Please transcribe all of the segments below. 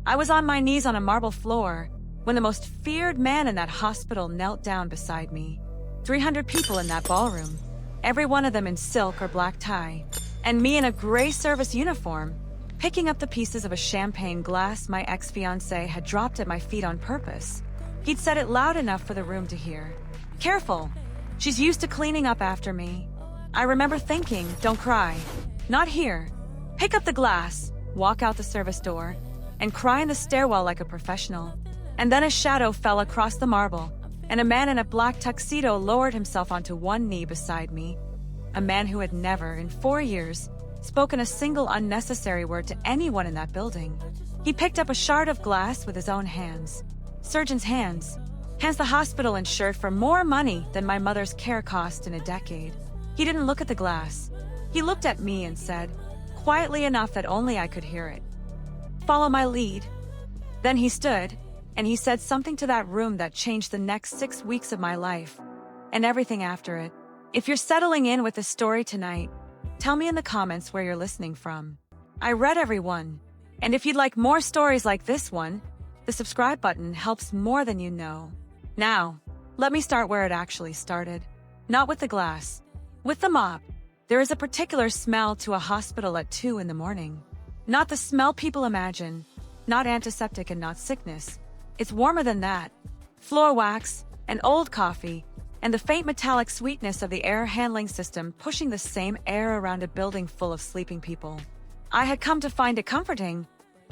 I was on my knees on a marble floor when the most feared man in that hospital knelt down beside me. 300 people in that ballroom, every one of them in silk or black tie, and me in a gray service uniform, picking up the pieces of a champagne glass my ex-fiancé had dropped at my feet on purpose. He'd said it loud enough for the room to hear. "Careful, she's used to cleaning up after me." I remember thinking, "Don't cry. Not here. Pick up the glass, walk out the service door, and cry in the stairwell like a professional." And then a shadow fell across the marble, and a man in a black tuxedo lowered himself onto one knee beside me. A man who had never, in 4 years, spoken a single unnecessary word to anyone in that building. He picked up a shard of glass with his own hands. Surgeon's hands. Hands the hospital insured for more money than my mother's care cost in a decade. He didn't look at the glass. He looked at me and said, quietly enough that only I could hear it, "Follow my lead." Then he stood, and he said something to that room that changed the next 6 weeks of my life, and everything after it. If you're settling in with the story tonight, tell me in the comments where you're listening from. I read every one, and if you'd like more stories like this one, the subscribe button helps more than you know. Now, let me start where it actually started. Not with the glass. With the mop. There is a particular smell to a hospital at 2 in the morning. Not the smell people imagine. Not antiseptic and not sickness. It's warmer than that. Floor wax, and old coffee, and the faint metallic sweetness of the air handling system pushing the same air around a building full of sleeping people. I had come to find it comforting,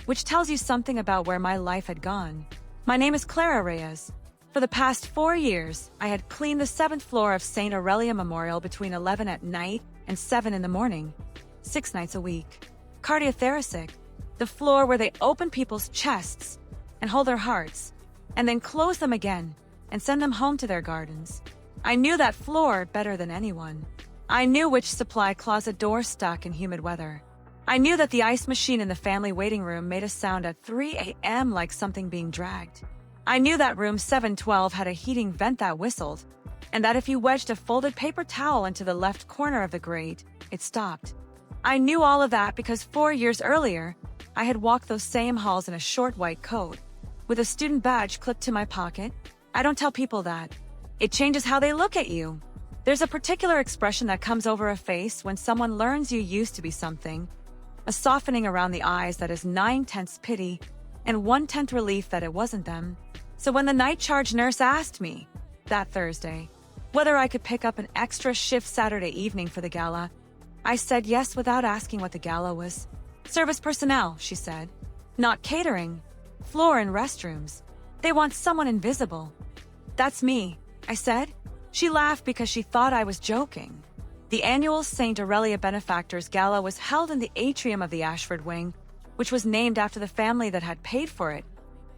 which tells you something about where my life had gone. My name is Clara Reyes. For the past 4 years, I had cleaned the 7th floor of St. Aurelia Memorial between 11 at night and 7 in the morning, 6 nights a week. Cardiothoracic, the floor where they open people's chests and hold their hearts, and then close them again and send them home to their gardens. I knew that floor better than anyone. I knew which supply closet door stuck in humid weather. I knew that the ice machine in the family waiting room made a sound at 3 a.m. like something being dragged. I knew that room 712 had a heating vent that whistled, and that if you wedged a folded paper towel into the left corner of the grate, it stopped. I knew all of that because 4 years earlier, I had walked those same halls in a short white coat, with a student badge clipped to my pocket. I don't tell people that. It changes how they look at you. There's a particular expression that comes over a face when someone learns you used to be something, a softening around the eyes that is 9/10 pity and 1/10 relief that it wasn't them. So when the night charge nurse asked me, that Thursday, whether I could pick up an extra shift Saturday evening for the gala, I said yes without asking what the gala was. "Service personnel," she said. "Not catering. Floor and restrooms. They want someone invisible." "That's me," I said. She laughed because she thought I was joking. The annual St. Aurelia Benefactors Gala was held in the atrium of the Ashford Wing, which was named after the family that had paid for it,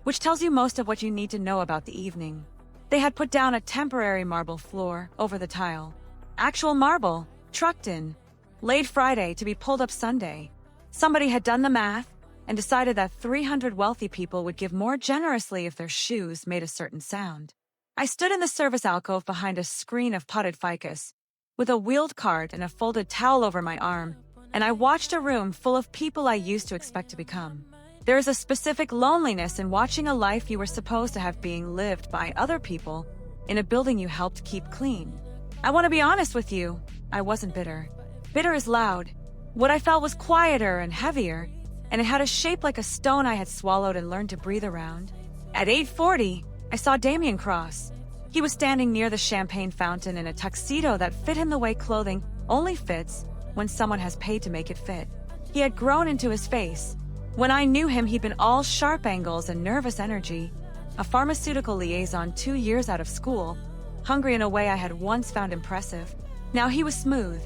which tells you most of what you need to know about the evening. They had put down a temporary marble floor over the tile. Actual marble, trucked in, laid Friday to be pulled up Sunday. Somebody had done the math and decided that 300 wealthy people would give more generously if their shoes made a certain sound. I stood in the service alcove behind a screen of potted ficus, with a wheeled cart and a folded towel over my arm, and I watched a room full of people I used to expect to become. There is a specific loneliness in watching a life you were supposed to have being lived by other people in a building you helped keep clean. I want to be honest with you, I wasn't bitter. Bitter is loud. What I felt was quieter and heavier, and it had a shape like a stone I had swallowed and learned to breathe around. At 8:40, I saw Damien cross. He was standing near the champagne fountain in a tuxedo that fit him the way clothing only fits when someone has paid to make it fit. He had grown into his face. When I knew him, he'd been all sharp angles and nervous energy, a pharmaceutical liaison 2 years out of school, hungry in a way I had once found impressive. Now he was smooth,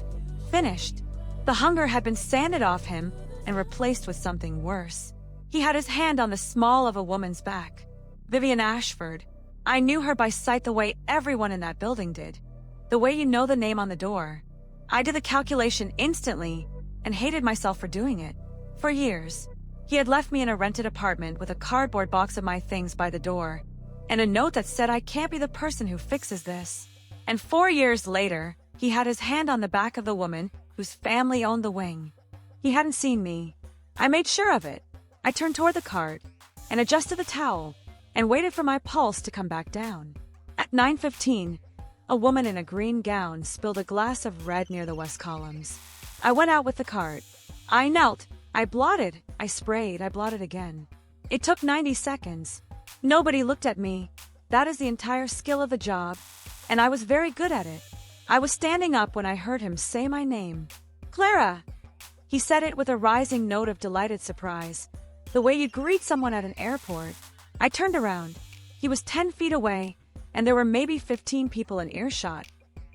finished. The hunger had been sanded off him and replaced with something worse. He had his hand on the small of a woman's back. Vivian Ashford. I knew her by sight the way everyone in that building did. The way you know the name on the door. I did the calculation instantly and hated myself for doing it. For years, he had left me in a rented apartment with a cardboard box of my things by the door and a note that said I can't be the person who fixes this. And 4 years later, he had his hand on the back of the woman whose family owned the wing. He hadn't seen me. I made sure of it. I turned toward the cart. and adjusted the towel and waited for my pulse to come back down. At 9:15, a woman in a green gown spilled a glass of red near the west columns. I went out with the cart. I knelt, I blotted, I sprayed, I blotted again. It took 90 seconds. Nobody looked at me. That is the entire skill of the job, and I was very good at it. I was standing up when I heard him say my name. Clara! He said it with a rising note of delighted surprise, the way you'd greet someone at an airport. I turned around. He was 10 feet away, and there were maybe 15 people in earshot.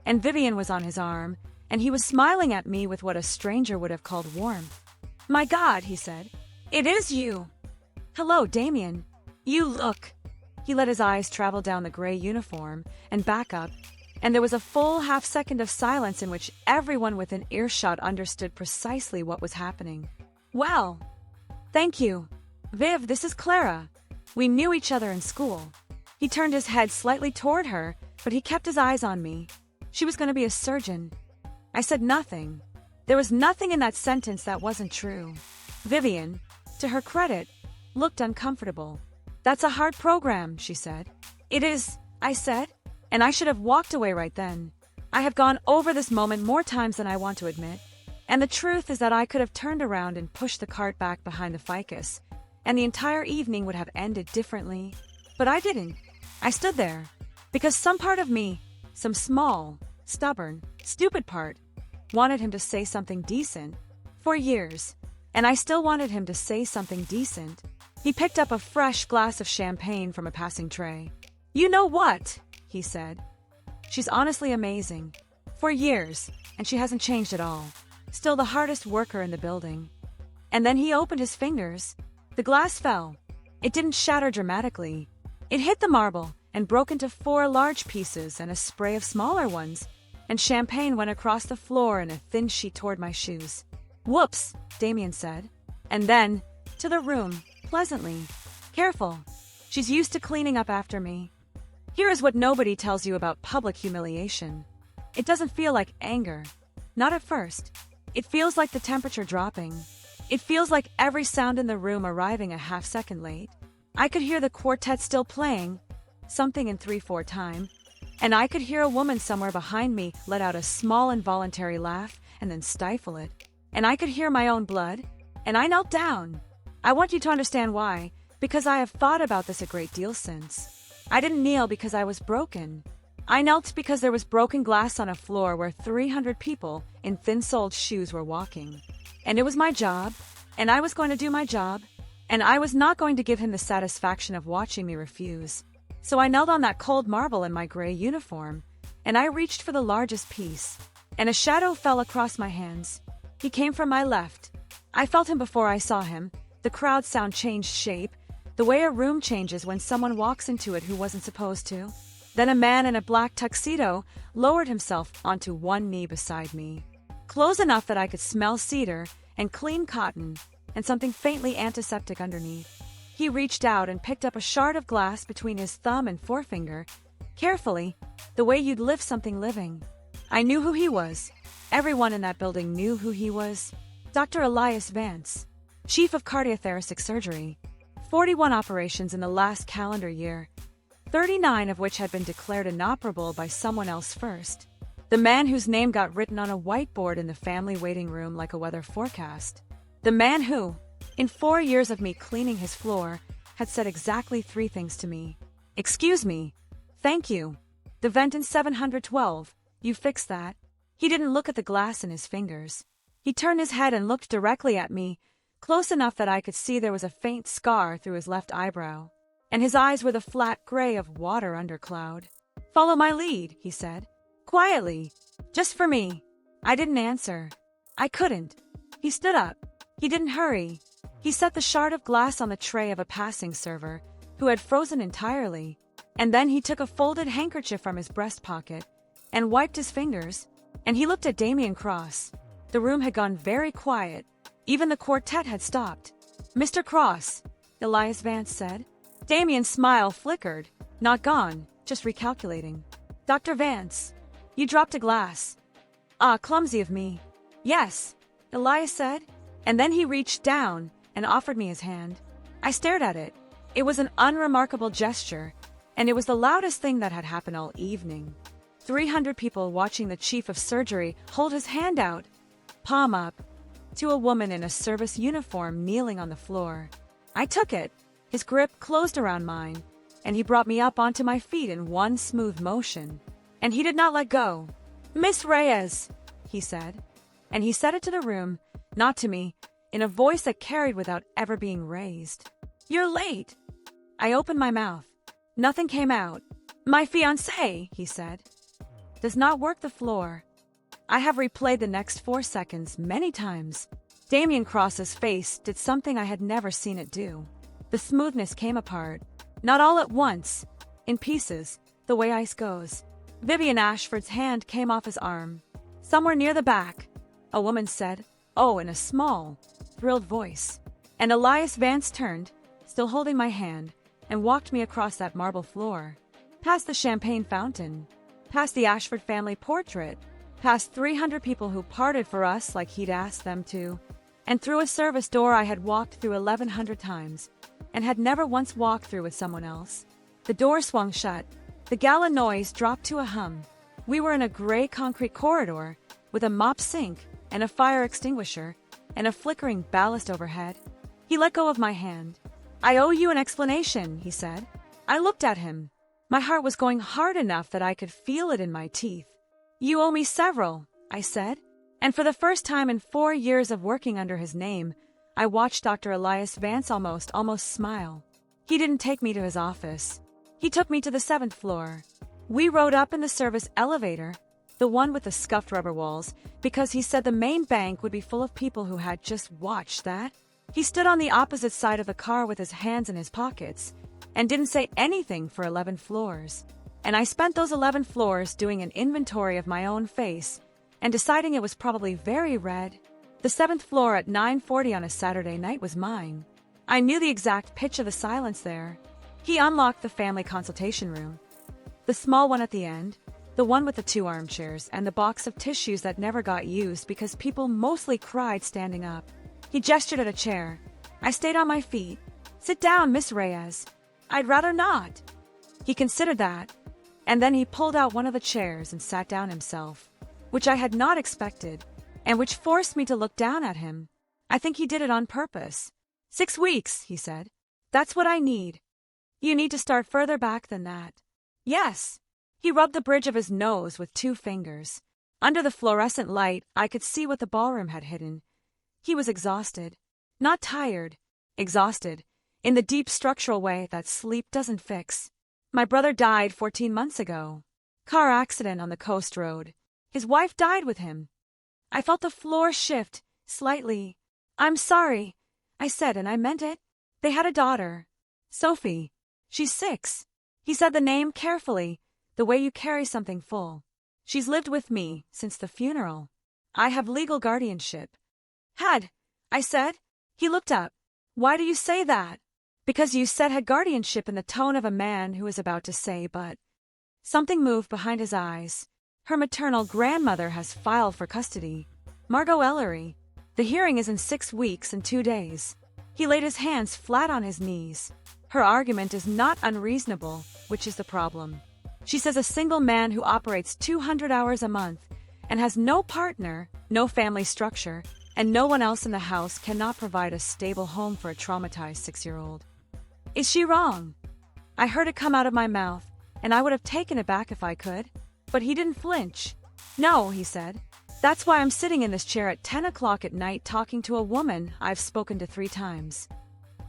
And Vivian was on his arm, and he was smiling at me with what a stranger would have called warmth. My God, he said. It is you. Hello, Damien. You look. He let his eyes travel down the gray uniform and back up, and there was a full half-second of silence in which everyone within earshot understood precisely what was happening. Well, thank you. Viv, this is Clara. We knew each other in school. He turned his head slightly toward her, but he kept his eyes on me. She was going to be a surgeon. I said nothing. There was nothing in that sentence that wasn't true. Vivian, to her credit, looked uncomfortable. That's a hard program, she said. It is, I said, and I should have walked away right then. I have gone over this moment more times than I want to admit, and the truth is that I could have turned around and pushed the cart back behind the ficus, and the entire evening would have ended differently. But I didn't. I stood there, because some part of me, some small, stubborn, stupid part, wanted him to say something decent. For years, and I still wanted him to say something decent. He picked up a fresh glass of champagne from a passing tray. You know what? He said. She's honestly amazing. For years, and she hasn't changed at all. Still the hardest worker in the building. And then he opened his fingers. The glass fell. It didn't shatter dramatically. It hit the marble and broke into 4 large pieces and a spray of smaller ones, and champagne went across the floor in a thin sheet toward my shoes. Whoops, Damien said. And then, to the room, pleasantly. Careful. She's used to cleaning up after me. Here is what nobody tells you about public humiliation. It doesn't feel like anger. Not at first. It feels like the temperature dropping. It feels like every sound in the room arriving a half-second late. I could hear the quartet still playing, something in 3/4 time, and I could hear a woman somewhere behind me let out a small involuntary laugh and then stifle it. And I could hear my own blood, and I knelt down. I want you to understand why, because I have thought about this a great deal since. I didn't kneel because I was broken. I knelt because there was broken glass on a floor where 300 people in thin-soled shoes were walking. And it was my job, and I was going to do my job, and I was not going to give him the satisfaction of watching me refuse. So I knelt on that cold marble in my gray uniform, and I reached for the largest piece, and a shadow fell across my hands. He came from my left. I felt him before I saw him. The crowd sound changed shape, the way a room changes when someone walks into it who wasn't supposed to. Then a man in a black tuxedo lowered himself onto one knee beside me, close enough that I could smell cedar and clean cotton and something faintly antiseptic underneath. He reached out and picked up a shard of glass between his thumb and forefinger, carefully, the way you'd lift something living. I knew who he was. Everyone in that building knew who he was. Dr. Elias Vance, Chief of Cardiothoracic Surgery. 41 operations in the last calendar year, 39 of which had been declared inoperable by someone else first. The man whose name got written on a whiteboard in the family waiting room like a weather forecast. The man who, in 4 years of me cleaning his floor, had said exactly 3 things to me. Excuse me. Thank you. The vent in 712. You fixed that. He didn't look at the glass in his fingers. He turned his head and looked directly at me, close enough that I could see there was a faint scar through his left eyebrow, and his eyes were the flat gray of water under cloud. Follow my lead, he said. Quietly. Just for me. I didn't answer. I couldn't. He stood up. He didn't hurry. He set the shard of glass on the tray of a passing server, who had frozen entirely, and then he took a folded handkerchief from his breast pocket and wiped his fingers, and he looked at Damien Cross. The room had gone very quiet. Even the quartet had stopped. Mr. Cross, Elias Vance said. Damien's smile flickered. Not gone, just recalculating. Dr. Vance, you dropped a glass. Ah, clumsy of me. Yes, Elias said, and then he reached down and offered me his hand. I stared at it. It was an unremarkable gesture, and it was the loudest thing that had happened all evening. 300 people watching the chief of surgery hold his hand out, palm up, to a woman in a service uniform kneeling on the floor. I took it. His grip closed around mine, and he brought me up onto my feet in one smooth motion. And he did not let go. "Miss Reyes," he said. And he said it to the room, not to me, in a voice that carried without ever being raised. "You're late." I opened my mouth. Nothing came out. "My fiancé," he said, "does not work the floor." I have replayed the next 4 seconds many times. Damien Cross's face did something I had never seen it do. The smoothness came apart, not all at once, in pieces, the way ice goes. Vivian Ashford's hand came off his arm. Somewhere near the back, a woman said, "Oh," in a small, thrilled voice. And Elias Vance turned, still holding my hand, and walked me across that marble floor, past the champagne fountain, past the Ashford family portrait, past 300 people who parted for us like he'd asked them to, and through a service door I had walked through 1,100 times, and had never once walked through with someone else. The door swung shut. The gala noise dropped to a hum. We were in a gray concrete corridor, with a mop sink, and a fire extinguisher, and a flickering ballast overhead. He let go of my hand. "I owe you an explanation," he said. I looked at him. My heart was going hard enough that I could feel it in my teeth. "You owe me several," I said. And for the first time in 4 years of working under his name, I watched Dr. Elias Vance almost smile. He didn't take me to his office. He took me to the 7th floor. We rode up in the service elevator, the one with the scuffed rubber walls, because he said the main bank would be full of people who had just watched that. He stood on the opposite side of the car with his hands in his pockets, and didn't say anything for 11 floors. And I spent those 11 floors doing an inventory of my own face, and deciding it was probably very red. The 7th floor at 9:40 on a Saturday night was mine. I knew the exact pitch of the silence there. He unlocked the family consultation room. The small one at the end, the one with the 2 armchairs and the box of tissues that never got used because people mostly cried standing up. He gestured at a chair. I stayed on my feet. "Sit down, Miss Reyes." "I'd rather not." He considered that, and then he pulled out one of the chairs and sat down himself, which I had not expected, and which forced me to look down at him. I think he did it on purpose. 6 weeks, he said. "That's what I need." "You need to start further back than that." "Yes." He rubbed the bridge of his nose with 2 fingers. Under the fluorescent light, I could see what the ballroom had hidden. He was exhausted. Not tired. Exhausted. In the deep structural way that sleep doesn't fix. "My brother died 14 months ago. Car accident on the coast road. His wife died with him." I felt the floor shift, slightly. "I'm sorry," I said, and I meant it. "They had a daughter. Sophie. She's 6. He said the name carefully, the way you carry something full. "She's lived with me since the funeral. I have legal guardianship." "Had," I said. He looked up. "Why do you say that?" "Because you said had guardianship in the tone of a man who is about to say but." Something moved behind his eyes. "Her maternal grandmother has filed for custody. Margot Ellery. The hearing is in 6 weeks and 2 days. He laid his hands flat on his knees. "Her argument is not unreasonable, which is the problem. She says a single man who operates 200 hours a month and has no partner, no family structure, and no one else in the house cannot provide a stable home for a traumatized 6-year-old. Is she wrong?" I heard it come out of my mouth, and I would have taken it back if I could, but he didn't flinch. "No," he said. "That's why I'm sitting in this chair at 10 o'clock at night talking to a woman I've spoken to 3 times.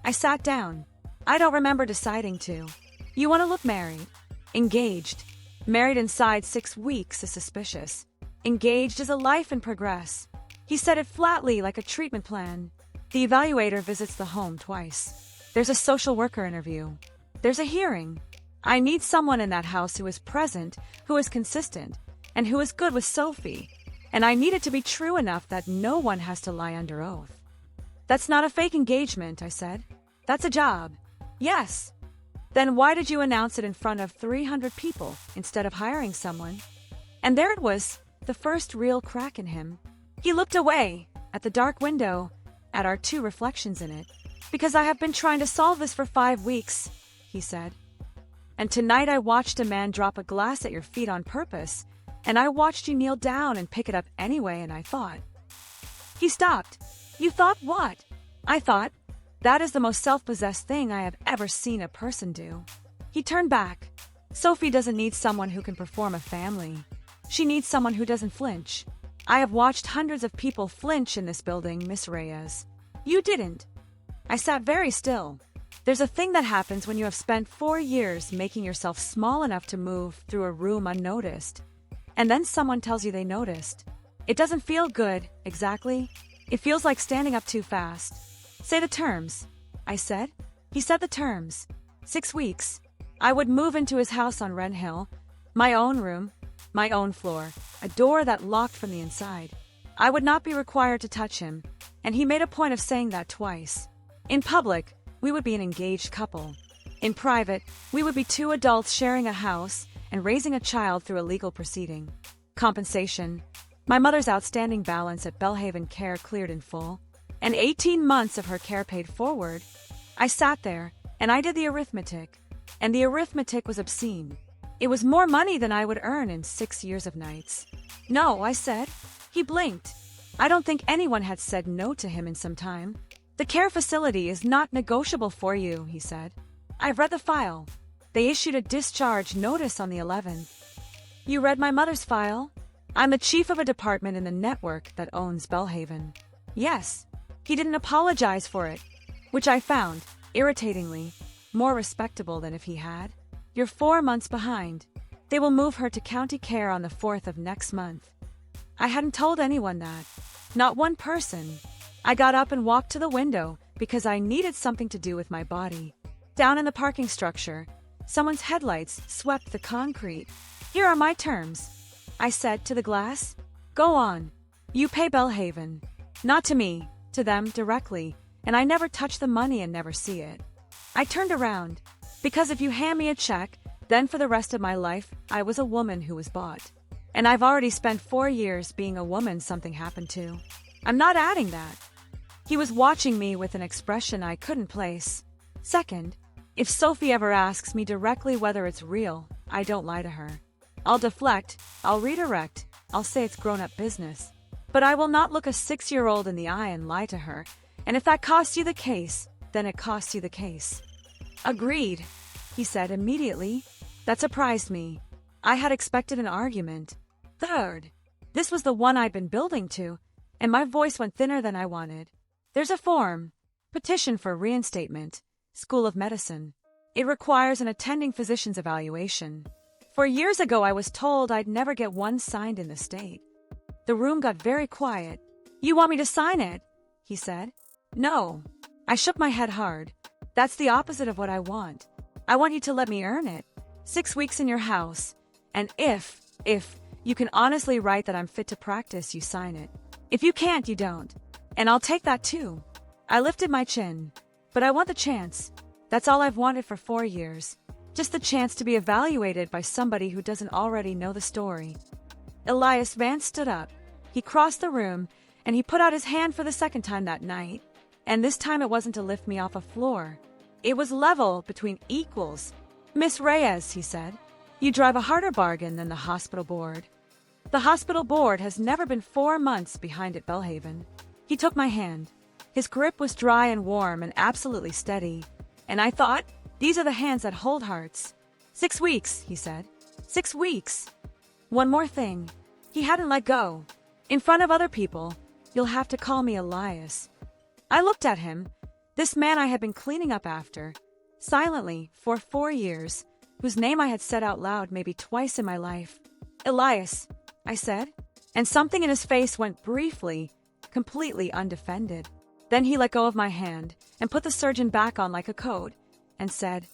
I sat down. "I don't remember deciding to. You want to look married. Engaged. Married inside 6 weeks is suspicious. Engaged is a life in progress." He said it flatly like a treatment plan. "The evaluator visits the home twice. There's a social worker interview. There's a hearing. I need someone in that house who is present, who is consistent, and who is good with Sophie. And I need it to be true enough that no one has to lie under oath." "That's not a fake engagement," I said. "That's a job." "Yes." "Then why did you announce it in front of 300 people instead of hiring someone?" And there it was, the first real crack in him. He looked away, at the dark window, at our 2 reflections in it. Because I have been trying to solve this for 5 weeks, he said. And tonight I watched a man drop a glass at your feet on purpose, and I watched you kneel down and pick it up anyway, and I thought. He stopped. You thought what? I thought, that is the most self-possessed thing I have ever seen a person do. He turned back. Sophie doesn't need someone who can perform a family. She needs someone who doesn't flinch. I have watched hundreds of people flinch in this building, Miss Reyes. You didn't. I sat very still. There's a thing that happens when you have spent 4 years making yourself small enough to move through a room unnoticed. And then someone tells you they noticed. It doesn't feel good, exactly. It feels like standing up too fast. Say the terms, I said. He said the terms. 6 weeks. I would move into his house on Wren Hill. My own room, my own floor, a door that locked from the inside. I would not be required to touch him, and he made a point of saying that twice. In public, we would be an engaged couple. In private, we would be 2 adults sharing a house and raising a child through a legal proceeding. Compensation. My mother's outstanding balance at Belhaven Care cleared in full, and 18 months of her care paid forward. I sat there, and I did the arithmetic, and the arithmetic was obscene. It was more money than I would earn in 6 years of nights. No, I said. He blinked. I don't think anyone had said no to him in some time. The care facility is not negotiable for you, he said. I've read the file. They issued a discharge notice on the 11th. You read my mother's file? I'm the chief of a department in the network that owns Belhaven. Yes. He didn't apologize for it, which I found, irritatingly, more respectable than if he had. You're 4 months behind. They will move her to county care on the 4th of next month. I hadn't told anyone that. Not one person. I got up and walked to the window because I needed something to do with my body. Down in the parking structure, someone's headlights swept the concrete. Here are my terms, I said to the glass. Go on. You pay Belhaven. Not to me, to them directly, and I never touch the money and never see it. I turned around, because if you hand me a check, then for the rest of my life, I was a woman who was bought. And I've already spent 4 years being a woman something happened to. I'm not adding that. He was watching me with an expression I couldn't place. Second, if Sophie ever asks me directly whether it's real, I don't lie to her. I'll deflect, I'll redirect, I'll say it's grown-up business. But I will not look a 6-year-old in the eye and lie to her, and if that costs you the case, then it costs you the case. Agreed, he said immediately. That surprised me. I had expected an argument. Third, this was the one I'd been building to, and my voice went thinner than I wanted. There's a form, petition for reinstatement, School of Medicine. It requires an attending physician's evaluation. 4 years ago, I was told I'd never get one signed in the state. The room got very quiet. You want me to sign it? He said. No. I shook my head hard. That's the opposite of what I want. I want you to let me earn it. 6 weeks in your house. And if you can honestly write that I'm fit to practice, you sign it. If you can't, you don't. And I'll take that too. I lifted my chin. But I want the chance. That's all I've wanted for 4 years. Just the chance to be evaluated by somebody who doesn't already know the story. Elias Vance stood up. He crossed the room, and he put out his hand for the second time that night. And this time it wasn't to lift me off a floor. It was level between equals. Miss Reyes, he said, you drive a harder bargain than the hospital board. The hospital board has never been 4 months behind at Belhaven. He took my hand. His grip was dry and warm and absolutely steady. And I thought, these are the hands that hold hearts. 6 weeks, he said. 6 weeks. One more thing. He hadn't let go. In front of other people, you'll have to call me Elias. I looked at him, this man I had been cleaning up after, silently for 4 years, whose name I had said out loud maybe twice in my life. Elias, I said, and something in his face went briefly, completely undefended. Then he let go of my hand and put the surgeon back on like a code and said,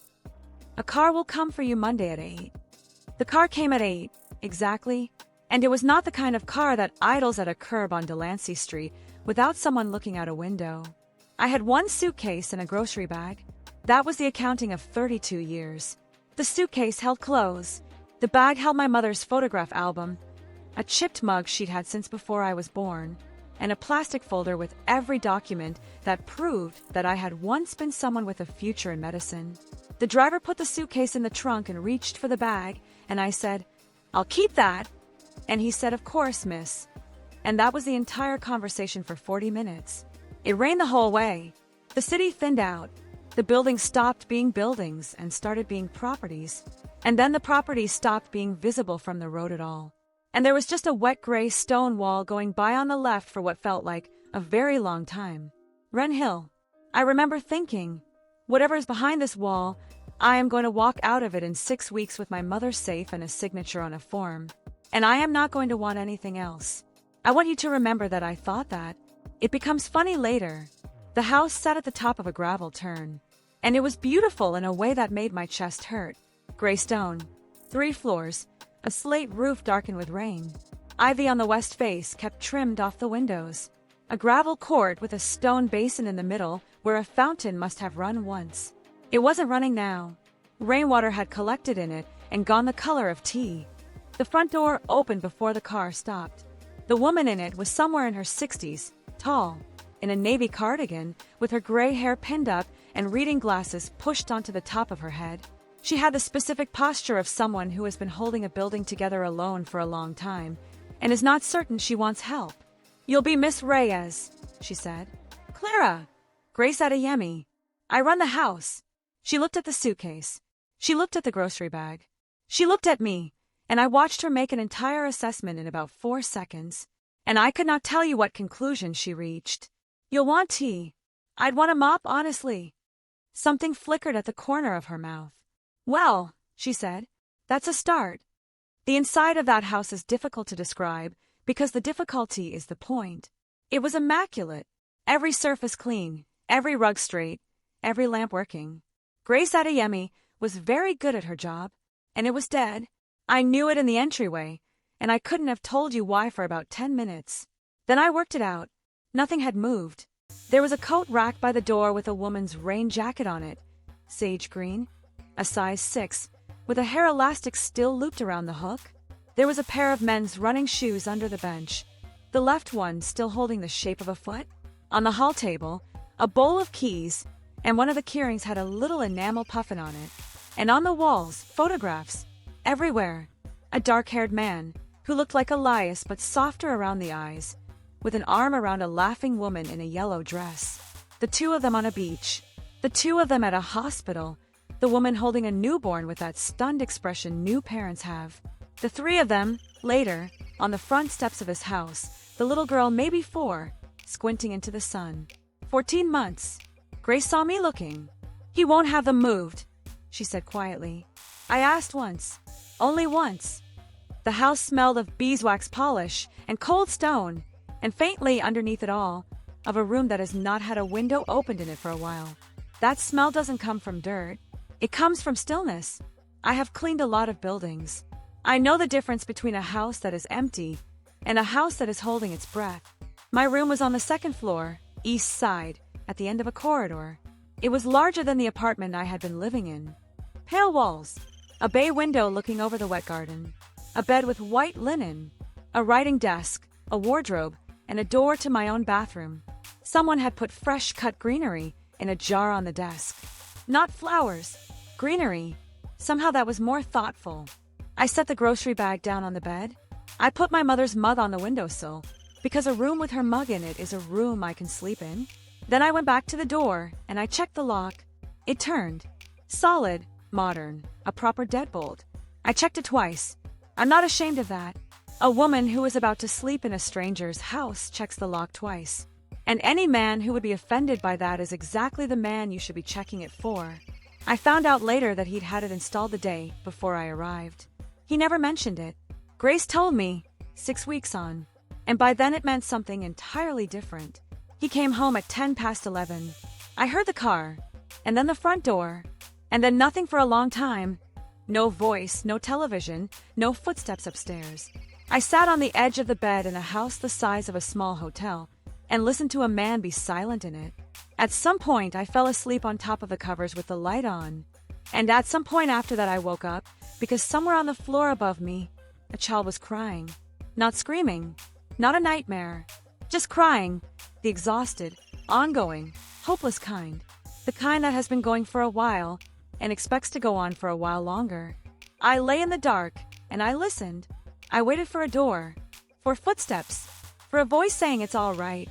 a car will come for you Monday at 8. The car came at 8, exactly, and it was not the kind of car that idles at a curb on Delancey Street without someone looking out a window. I had 1 suitcase and a grocery bag. That was the accounting of 32 years. The suitcase held clothes. The bag held my mother's photograph album, a chipped mug she'd had since before I was born, and a plastic folder with every document that proved that I had once been someone with a future in medicine. The driver put the suitcase in the trunk and reached for the bag, and I said, "I'll keep that." And he said, "Of course, miss." And that was the entire conversation for 40 minutes. It rained the whole way. The city thinned out. The buildings stopped being buildings and started being properties. And then the properties stopped being visible from the road at all. And there was just a wet gray stone wall going by on the left for what felt like a very long time. Wren Hill. I remember thinking, whatever is behind this wall, I am going to walk out of it in 6 weeks with my mother's safe and a signature on a form. And I am not going to want anything else. I want you to remember that I thought that. It becomes funny later. The house sat at the top of a gravel turn. And it was beautiful in a way that made my chest hurt. Gray stone. 3 floors. A slate roof darkened with rain. Ivy on the west face kept trimmed off the windows. A gravel court with a stone basin in the middle where a fountain must have run once. It wasn't running now. Rainwater had collected in it and gone the color of tea. The front door opened before the car stopped. The woman in it was somewhere in her 60s, tall, in a navy cardigan, with her gray hair pinned up and reading glasses pushed onto the top of her head. She had the specific posture of someone who has been holding a building together alone for a long time and is not certain she wants help. "You'll be Miss Reyes," she said. "Clara." "Grace Adeyemi. I run the house." She looked at the suitcase. She looked at the grocery bag. She looked at me, and I watched her make an entire assessment in about 4 seconds. And I could not tell you what conclusion she reached. "You'll want tea." "I'd want a mop, honestly." Something flickered at the corner of her mouth. "Well," she said, "that's a start." The inside of that house is difficult to describe because the difficulty is the point. It was immaculate. Every surface clean, every rug straight, every lamp working. Grace Adeyemi was very good at her job, and it was dead. I knew it in the entryway, and I couldn't have told you why for about 10 minutes. Then I worked it out. Nothing had moved. There was a coat rack by the door with a woman's rain jacket on it, sage green, a size 6, with a hair elastic still looped around the hook. There was a pair of men's running shoes under the bench, the left one still holding the shape of a foot. On the hall table, a bowl of keys, and one of the keyrings had a little enamel puffin on it. And on the walls, photographs. Everywhere. A dark-haired man, who looked like Elias but softer around the eyes, with an arm around a laughing woman in a yellow dress. The 2 of them on a beach. The 2 of them at a hospital. The woman holding a newborn with that stunned expression new parents have. The 3 of them, later, on the front steps of his house, the little girl maybe 4, squinting into the sun. 14 months. Grace saw me looking. "He won't have them moved," she said quietly. I asked once. Only once. The house smelled of beeswax polish and cold stone, and faintly underneath it all, of a room that has not had a window opened in it for a while. That smell doesn't come from dirt. It comes from stillness. I have cleaned a lot of buildings. I know the difference between a house that is empty and a house that is holding its breath. My room was on the 2nd floor, east side, at the end of a corridor. It was larger than the apartment I had been living in. Pale walls, a bay window looking over the wet garden, a bed with white linen, a writing desk, a wardrobe, and a door to my own bathroom. Someone had put fresh-cut greenery in a jar on the desk. Not flowers, greenery. Somehow that was more thoughtful. I set the grocery bag down on the bed. I put my mother's mug on the windowsill, because a room with her mug in it is a room I can sleep in. Then I went back to the door, and I checked the lock. It turned. Solid, modern, a proper deadbolt. I checked it twice. I'm not ashamed of that. A woman who is about to sleep in a stranger's house checks the lock twice. And any man who would be offended by that is exactly the man you should be checking it for. I found out later that he'd had it installed the day before I arrived. He never mentioned it. Grace told me, 6 weeks on. And by then it meant something entirely different. He came home at 11:10. I heard the car, and then the front door, and then nothing for a long time. No voice, no television, no footsteps upstairs. I sat on the edge of the bed in a house the size of a small hotel and listened to a man be silent in it. At some point, I fell asleep on top of the covers with the light on. And at some point after that, I woke up because somewhere on the floor above me, a child was crying. Not screaming. Not a nightmare. Just crying. The exhausted, ongoing, hopeless kind. The kind that has been going for a while and expects to go on for a while longer. I lay in the dark and I listened. I waited for a door, for footsteps, for a voice saying it's all right.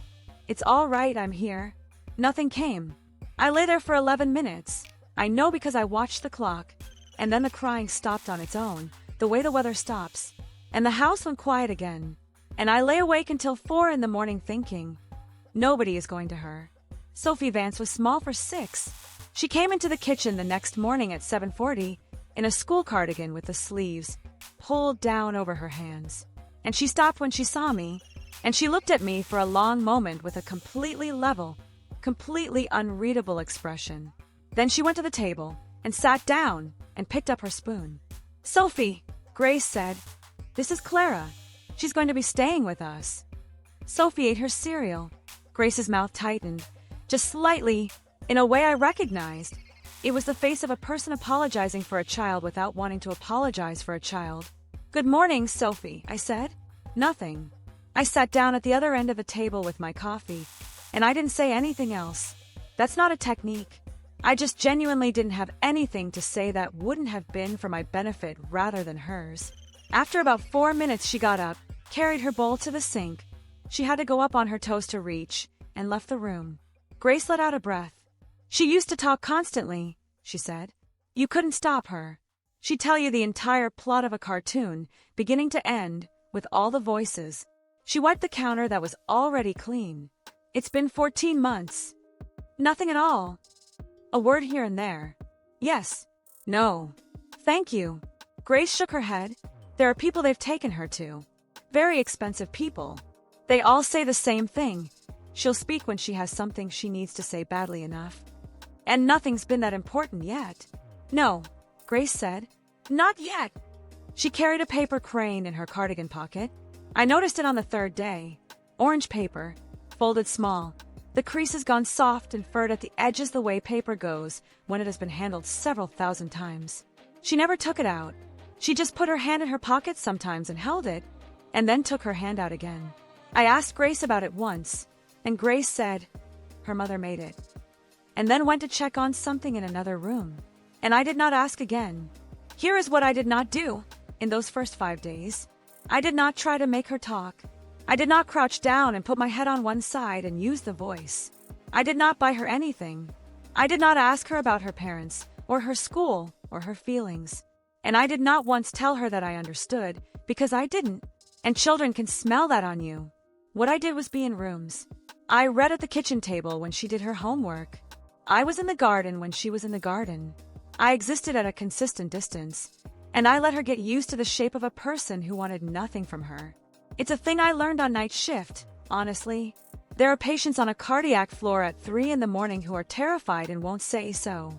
It's all right, I'm here. Nothing came. I lay there for 11 minutes. I know because I watched the clock. And then the crying stopped on its own, the way the weather stops. And the house went quiet again. And I lay awake until 4 in the morning thinking, nobody is going to her. Sophie Vance was small for 6. She came into the kitchen the next morning at 7:40 in a school cardigan with the sleeves pulled down over her hands. And she stopped when she saw me, and she looked at me for a long moment with a completely level, completely unreadable expression. Then she went to the table and sat down and picked up her spoon. Sophie, Grace said, this is Clara. She's going to be staying with us. Sophie ate her cereal. Grace's mouth tightened, just slightly, in a way I recognized. It was the face of a person apologizing for a child without wanting to apologize for a child. Good morning, Sophie, I said. Nothing. I sat down at the other end of the table with my coffee, and I didn't say anything else. That's not a technique. I just genuinely didn't have anything to say that wouldn't have been for my benefit rather than hers. After about 4 minutes, she got up, carried her bowl to the sink. She had to go up on her toes to reach, and left the room. Grace let out a breath. She used to talk constantly, she said. You couldn't stop her. She'd tell you the entire plot of a cartoon, beginning to end, with all the voices. She wiped the counter that was already clean. It's been 14 months. Nothing at all. A word here and there. Yes. No. Thank you. Grace shook her head. There are people they've taken her to. Very expensive people. They all say the same thing. She'll speak when she has something she needs to say badly enough. And nothing's been that important yet. No, Grace said. Not yet. She carried a paper crane in her cardigan pocket. I noticed it on the 3rd day. Orange paper, folded small. The creases gone soft and furred at the edges the way paper goes when it has been handled several thousand times. She never took it out. She just put her hand in her pocket sometimes and held it, and then took her hand out again. I asked Grace about it once, and Grace said her mother made it, and then went to check on something in another room. And I did not ask again. Here is what I did not do in those first 5 days. I did not try to make her talk. I did not crouch down and put my head on one side and use the voice. I did not buy her anything. I did not ask her about her parents, or her school, or her feelings. And I did not once tell her that I understood, because I didn't. And children can smell that on you. What I did was be in rooms. I read at the kitchen table when she did her homework. I was in the garden when she was in the garden. I existed at a consistent distance, and I let her get used to the shape of a person who wanted nothing from her. It's a thing I learned on night shift, honestly. There are patients on a cardiac floor at 3 in the morning who are terrified and won't say so.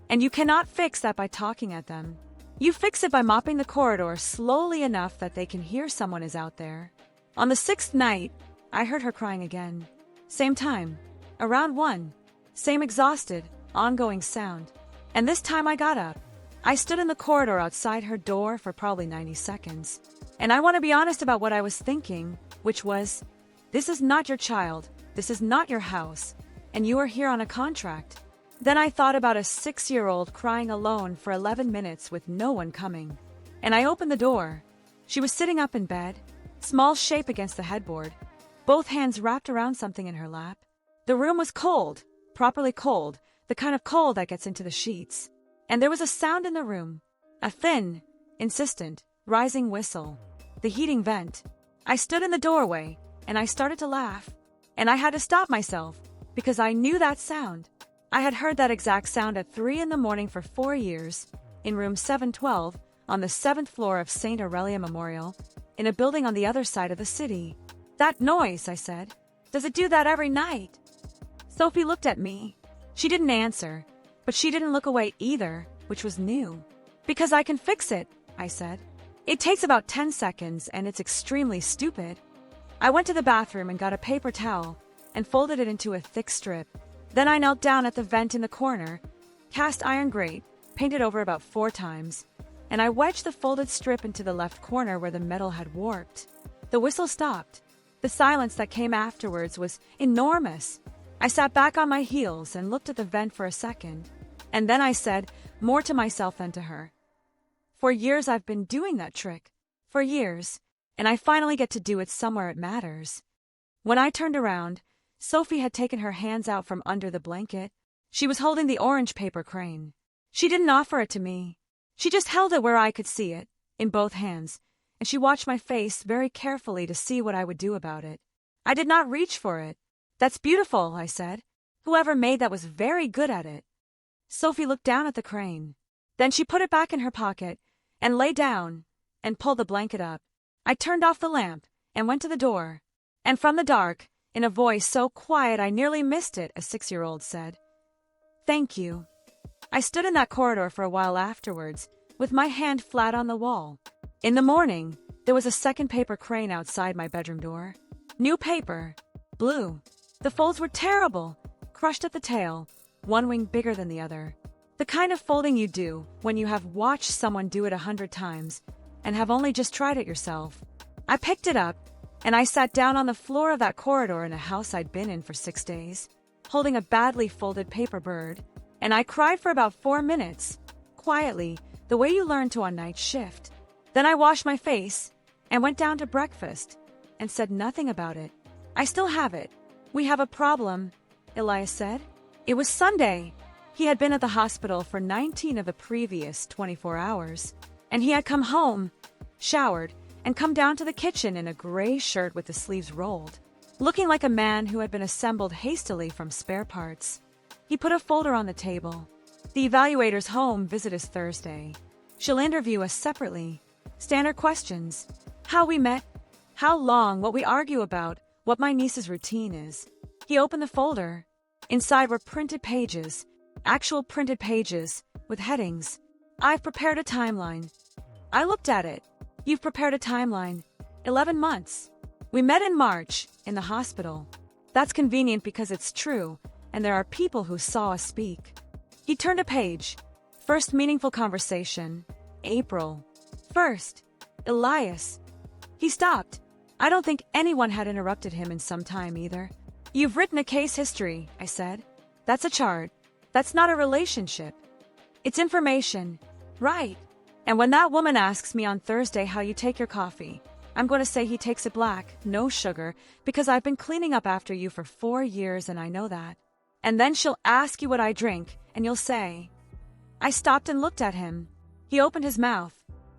And you cannot fix that by talking at them. You fix it by mopping the corridor slowly enough that they can hear someone is out there. On the 6th night, I heard her crying again. Same time, around 1. Same exhausted, ongoing sound. And this time I got up. I stood in the corridor outside her door for probably 90 seconds. And I want to be honest about what I was thinking, which was, this is not your child, this is not your house, and you are here on a contract. Then I thought about a 6-year-old crying alone for 11 minutes with no one coming. And I opened the door. She was sitting up in bed, small shape against the headboard, both hands wrapped around something in her lap. The room was cold, properly cold, the kind of cold that gets into the sheets. And there was a sound in the room, a thin, insistent, rising whistle. The heating vent. I stood in the doorway, and I started to laugh. And I had to stop myself, because I knew that sound. I had heard that exact sound at 3 in the morning for 4 years, in room 712, on the 7th floor of St. Aurelia Memorial, in a building on the other side of the city. That noise, I said. Does it do that every night? Sophie looked at me. She didn't answer, but she didn't look away either, which was new. Because I can fix it, I said. It takes about 10 seconds, and it's extremely stupid. I went to the bathroom and got a paper towel and folded it into a thick strip. Then I knelt down at the vent in the corner, cast iron grate, painted over about 4 times, and I wedged the folded strip into the left corner where the metal had warped. The whistle stopped. The The silence that came afterwards was enormous. I sat back on my heels and looked at the vent for a second, and then I said, more to myself than to her, "For years I've been doing that trick. For years. And I finally get to do it somewhere it matters." When I turned around, Sophie had taken her hands out from under the blanket. She was holding the orange paper crane. She didn't offer it to me. She just held it where I could see it, in both hands, and she watched my face very carefully to see what I would do about it. I did not reach for it. "That's beautiful," I said. "Whoever made that was very good at it." Sophie looked down at the crane. Then she put it back in her pocket and lay down and pulled the blanket up. I turned off the lamp and went to the door. And from the dark, in a voice so quiet I nearly missed it, a 6-year-old said, "Thank you." I stood in that corridor for a while afterwards, with my hand flat on the wall. In the morning, there was a second paper crane outside my bedroom door. New paper. Blue. The folds were terrible, crushed at the tail, one wing bigger than the other. The kind of folding you do when you have watched someone do it 100 times and have only just tried it yourself. I picked it up, and I sat down on the floor of that corridor in a house I'd been in for 6 days, holding a badly folded paper bird, and I cried for about 4 minutes, quietly, the way you learn to on night shift. Then I washed my face and went down to breakfast and said nothing about it. "I still have it. We have a problem," Elias said. It was Sunday. He had been at the hospital for 19 of the previous 24 hours, and he had come home, showered, and come down to the kitchen in a gray shirt with the sleeves rolled, looking like a man who had been assembled hastily from spare parts. He put a folder on the table. "The evaluator's home visit is Thursday. She'll interview us separately. Standard questions. How we met, how long, what we argue about, what my niece's routine is." He opened the folder. Inside were printed pages, actual printed pages, with headings. "I've prepared a timeline." I looked at it. "You've prepared a timeline. 11 months. We met in March, in the hospital. That's convenient because it's true, and there are people who saw us speak." He turned a page. "First meaningful conversation, April 1st. Elias." He stopped. I don't think anyone had interrupted him in some time either. "You've written a case history," I said. "That's a chart. That's not a relationship. It's information." "Right. And when that woman asks me on Thursday how you take your coffee, I'm going to say he takes it black, no sugar, because I've been cleaning up after you for 4 years and I know that. And then she'll ask you what I drink, and you'll say." I stopped and looked at him. He opened his mouth.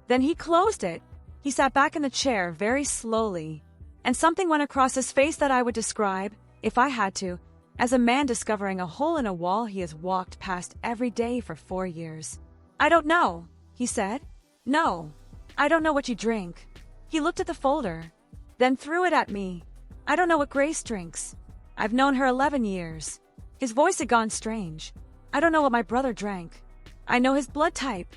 Then he closed it. He sat back in the chair very slowly, and something went across his face that I would describe, if I had to, as a man discovering a hole in a wall he has walked past every day for 4 years. "I don't know," he said. "No, I don't know what you drink." He looked at the folder, then threw it at me. "I don't know what Grace drinks. I've known her 11 years. His voice had gone strange. "I don't know what my brother drank. I know his blood type."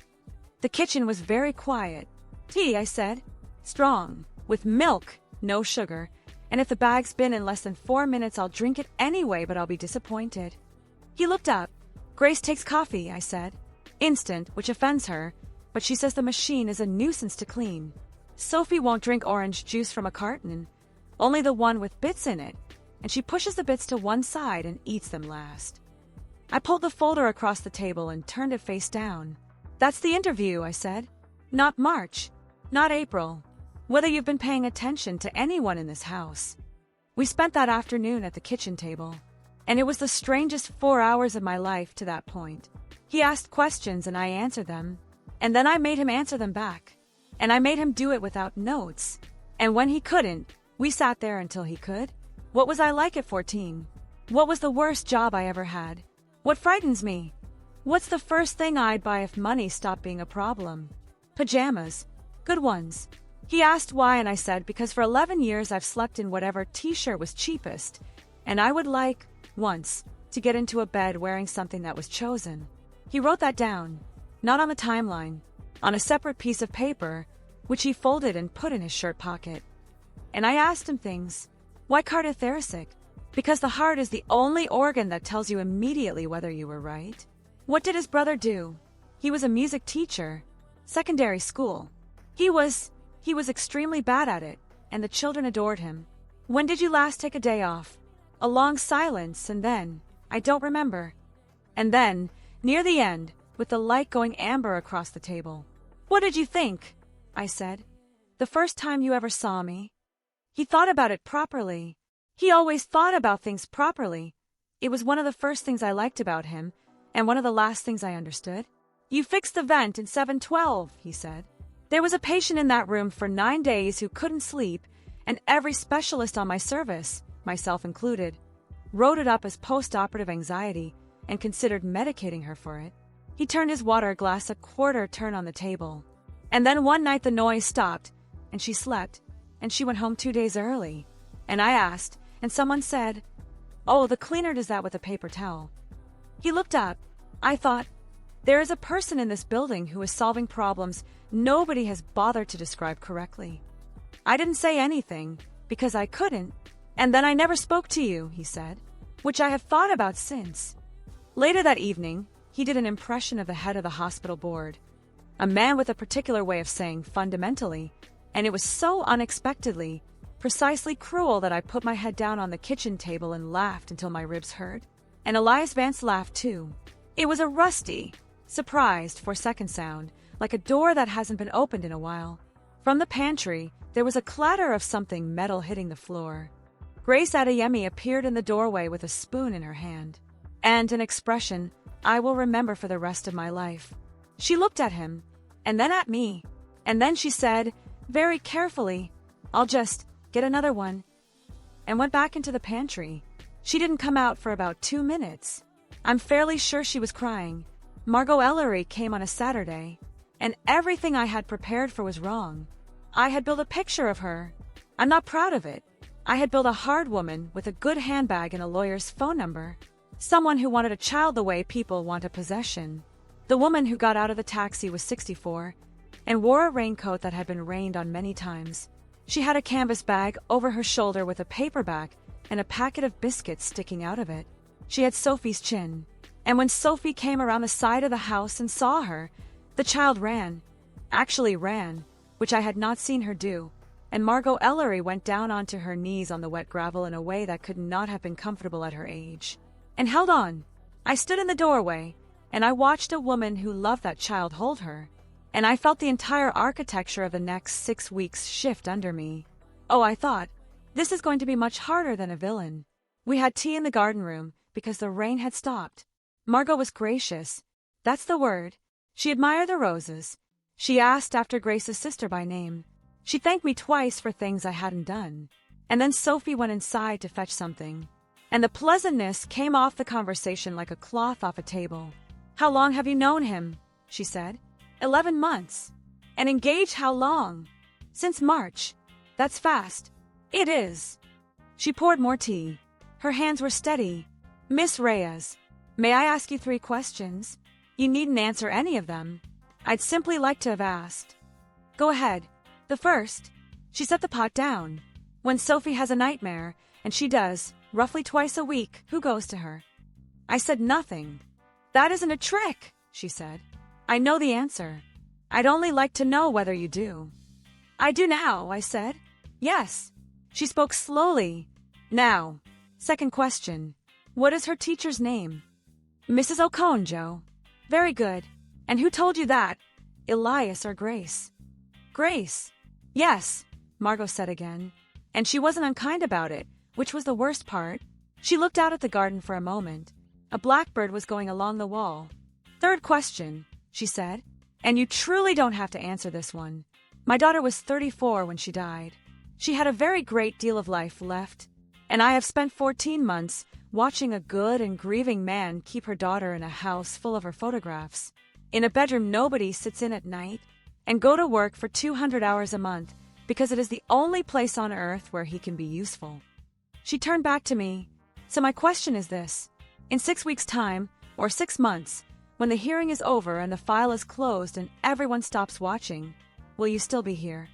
The kitchen was very quiet. "Tea," I said. "Strong, with milk, no sugar. And if the bag's been in less than 4 minutes, I'll drink it anyway, but I'll be disappointed." He looked up. "Grace takes coffee," I said. "Instant, which offends her, but she says the machine is a nuisance to clean. Sophie won't drink orange juice from a carton, only the one with bits in it, and she pushes the bits to one side and eats them last." I pulled the folder across the table and turned it face down. "That's the interview," I said. "Not March, not April. Whether you've been paying attention to anyone in this house." We spent that afternoon at the kitchen table, and it was the strangest 4 hours of my life to that point. He asked questions and I answered them, and then I made him answer them back, and I made him do it without notes. And when he couldn't, we sat there until he could. What was I like at 14? What was the worst job I ever had? What frightens me? What's the first thing I'd buy if money stopped being a problem? Pajamas. Good ones. He asked why, and I said because for 11 years I've slept in whatever t-shirt was cheapest, and I would like, once, to get into a bed wearing something that was chosen. He wrote that down, not on the timeline, on a separate piece of paper, which he folded and put in his shirt pocket. And I asked him things. Why cardiothoracic? Because the heart is the only organ that tells you immediately whether you were right. What did his brother do? He was a music teacher. Secondary school. He was extremely bad at it, and the children adored him. When did you last take a day off? A long silence, and then, I don't remember. And then, near the end, with the light going amber across the table. What did you think? I said. The first time you ever saw me? He thought about it properly. He always thought about things properly. It was one of the first things I liked about him, and one of the last things I understood. You fixed the vent in 712, he said. There was a patient in that room for 9 days who couldn't sleep, and every specialist on my service, myself included, wrote it up as post-operative anxiety and considered medicating her for it. He turned his water glass a quarter turn on the table. And then one night the noise stopped, and she slept, and she went home 2 days early. And I asked, and someone said, "Oh, the cleaner does that with a paper towel." He looked up. I thought, there is a person in this building who is solving problems nobody has bothered to describe correctly. I didn't say anything, because I couldn't, and then I never spoke to you, he said, which I have thought about since. Later that evening, he did an impression of the head of the hospital board, a man with a particular way of saying fundamentally, and it was so unexpectedly, precisely cruel that I put my head down on the kitchen table and laughed until my ribs hurt. And Elias Vance laughed too. It was a rusty, surprised 4-second sound, like a door that hasn't been opened in a while. From the pantry, there was a clatter of something metal hitting the floor. Grace Adeyemi appeared in the doorway with a spoon in her hand, and an expression I will remember for the rest of my life. She looked at him, and then at me, and then she said, very carefully, "I'll just get another one," and went back into the pantry. She didn't come out for about 2 minutes. I'm fairly sure she was crying. Margot Ellery came on a Saturday, and everything I had prepared for was wrong. I had built a picture of her. I'm not proud of it. I had built a hard woman with a good handbag and a lawyer's phone number. Someone who wanted a child the way people want a possession. The woman who got out of the taxi was 64 and wore a raincoat that had been rained on many times. She had a canvas bag over her shoulder with a paperback and a packet of biscuits sticking out of it. She had Sophie's chin. And when Sophie came around the side of the house and saw her, the child ran. Actually ran, which I had not seen her do, and Margot Ellery went down onto her knees on the wet gravel in a way that could not have been comfortable at her age. And held on. I stood in the doorway, and I watched a woman who loved that child hold her, and I felt the entire architecture of the next 6 weeks shift under me. Oh, I thought, this is going to be much harder than a villain. We had tea in the garden room because the rain had stopped. Margot was gracious. That's the word. She admired the roses. She asked after Grace's sister by name. She thanked me twice for things I hadn't done. And then Sophie went inside to fetch something. And the pleasantness came off the conversation like a cloth off a table. "How long have you known him?" she said. 11 months. "And engaged how long?" "Since March." "That's fast." "It is." She poured more tea. Her hands were steady. "Miss Reyes, may I ask you 3 questions? You needn't answer any of them. I'd simply like to have asked." "Go ahead." "The first." She set the pot down. "When Sophie has a nightmare, and she does, roughly twice a week, who goes to her?" I said nothing. "That isn't a trick," she said. "I know the answer. I'd only like to know whether you do." "I do now," I said. "Yes." She spoke slowly. "Now, second question. What is her teacher's name?" "Mrs. Okonjo." "Very good. And who told you that? Elias or Grace?" "Grace." "Yes," Margot said again. And she wasn't unkind about it, which was the worst part. She looked out at the garden for a moment. A blackbird was going along the wall. "Third question," she said. "And you truly don't have to answer this one. My daughter was 34 when she died. She had a very great deal of life left, and I have spent 14 months watching a good and grieving man keep her daughter in a house full of her photographs, in a bedroom nobody sits in at night, and go to work for 200 hours a month because it is the only place on earth where he can be useful." She turned back to me. "So my question is this. In 6 weeks' time, or 6 months, when the hearing is over and the file is closed and everyone stops watching, will you still be here?"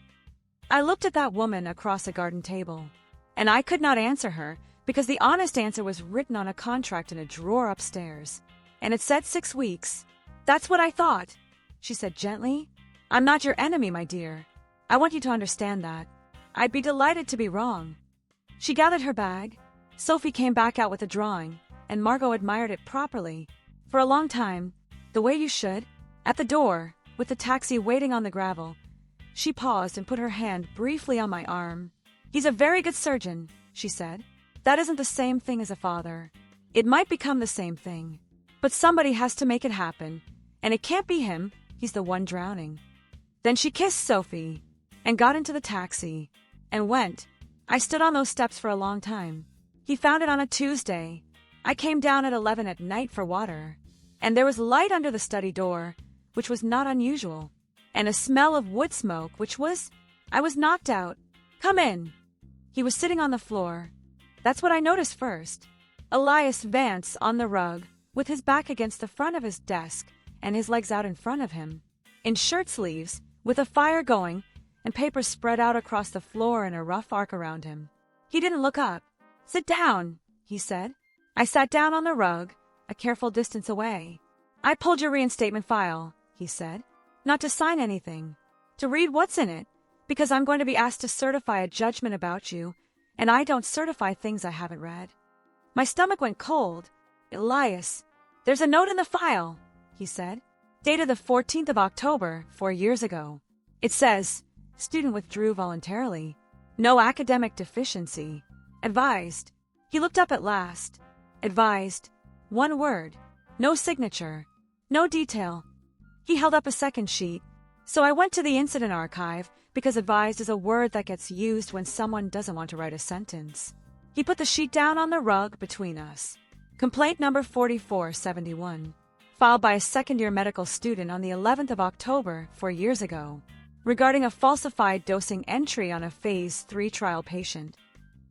I looked at that woman across a garden table, and I could not answer her because the honest answer was written on a contract in a drawer upstairs, and it said 6 weeks. "That's what I thought," she said gently. "I'm not your enemy, my dear. I want you to understand that. I'd be delighted to be wrong." She gathered her bag. Sophie came back out with a drawing, and Margot admired it properly. For a long time, the way you should, at the door, with the taxi waiting on the gravel. She paused and put her hand briefly on my arm. "He's a very good surgeon," she said. "That isn't the same thing as a father. It might become the same thing. But somebody has to make it happen, and it can't be him. He's the one drowning." Then she kissed Sophie and got into the taxi and went. I stood on those steps for a long time. He found it on a Tuesday. I came down at 11 at night for water, and there was light under the study door, which was not unusual, and a smell of wood smoke, I was knocked out. "Come in." He was sitting on the floor. That's what I noticed first. Elias Vance on the rug, with his back against the front of his desk and his legs out in front of him, in shirt sleeves, with a fire going and papers spread out across the floor in a rough arc around him. He didn't look up. "Sit down," he said. I sat down on the rug, a careful distance away. "I pulled your reinstatement file," he said. "Not to sign anything. To read what's in it, because I'm going to be asked to certify a judgment about you, and I don't certify things I haven't read." My stomach went cold. "Elias, there's a note in the file," he said, dated the 14th of October, 4 years ago. It says, "Student withdrew voluntarily. No academic deficiency. Advised." He looked up at last. Advised. One word. No signature. No detail. He held up a second sheet. So I went to the incident archive, because advised is a word that gets used when someone doesn't want to write a sentence. He put the sheet down on the rug between us. Complaint number 4471. Filed by a second-year medical student on the 11th of October, 4 years ago, regarding a falsified dosing entry on a Phase 3 trial patient.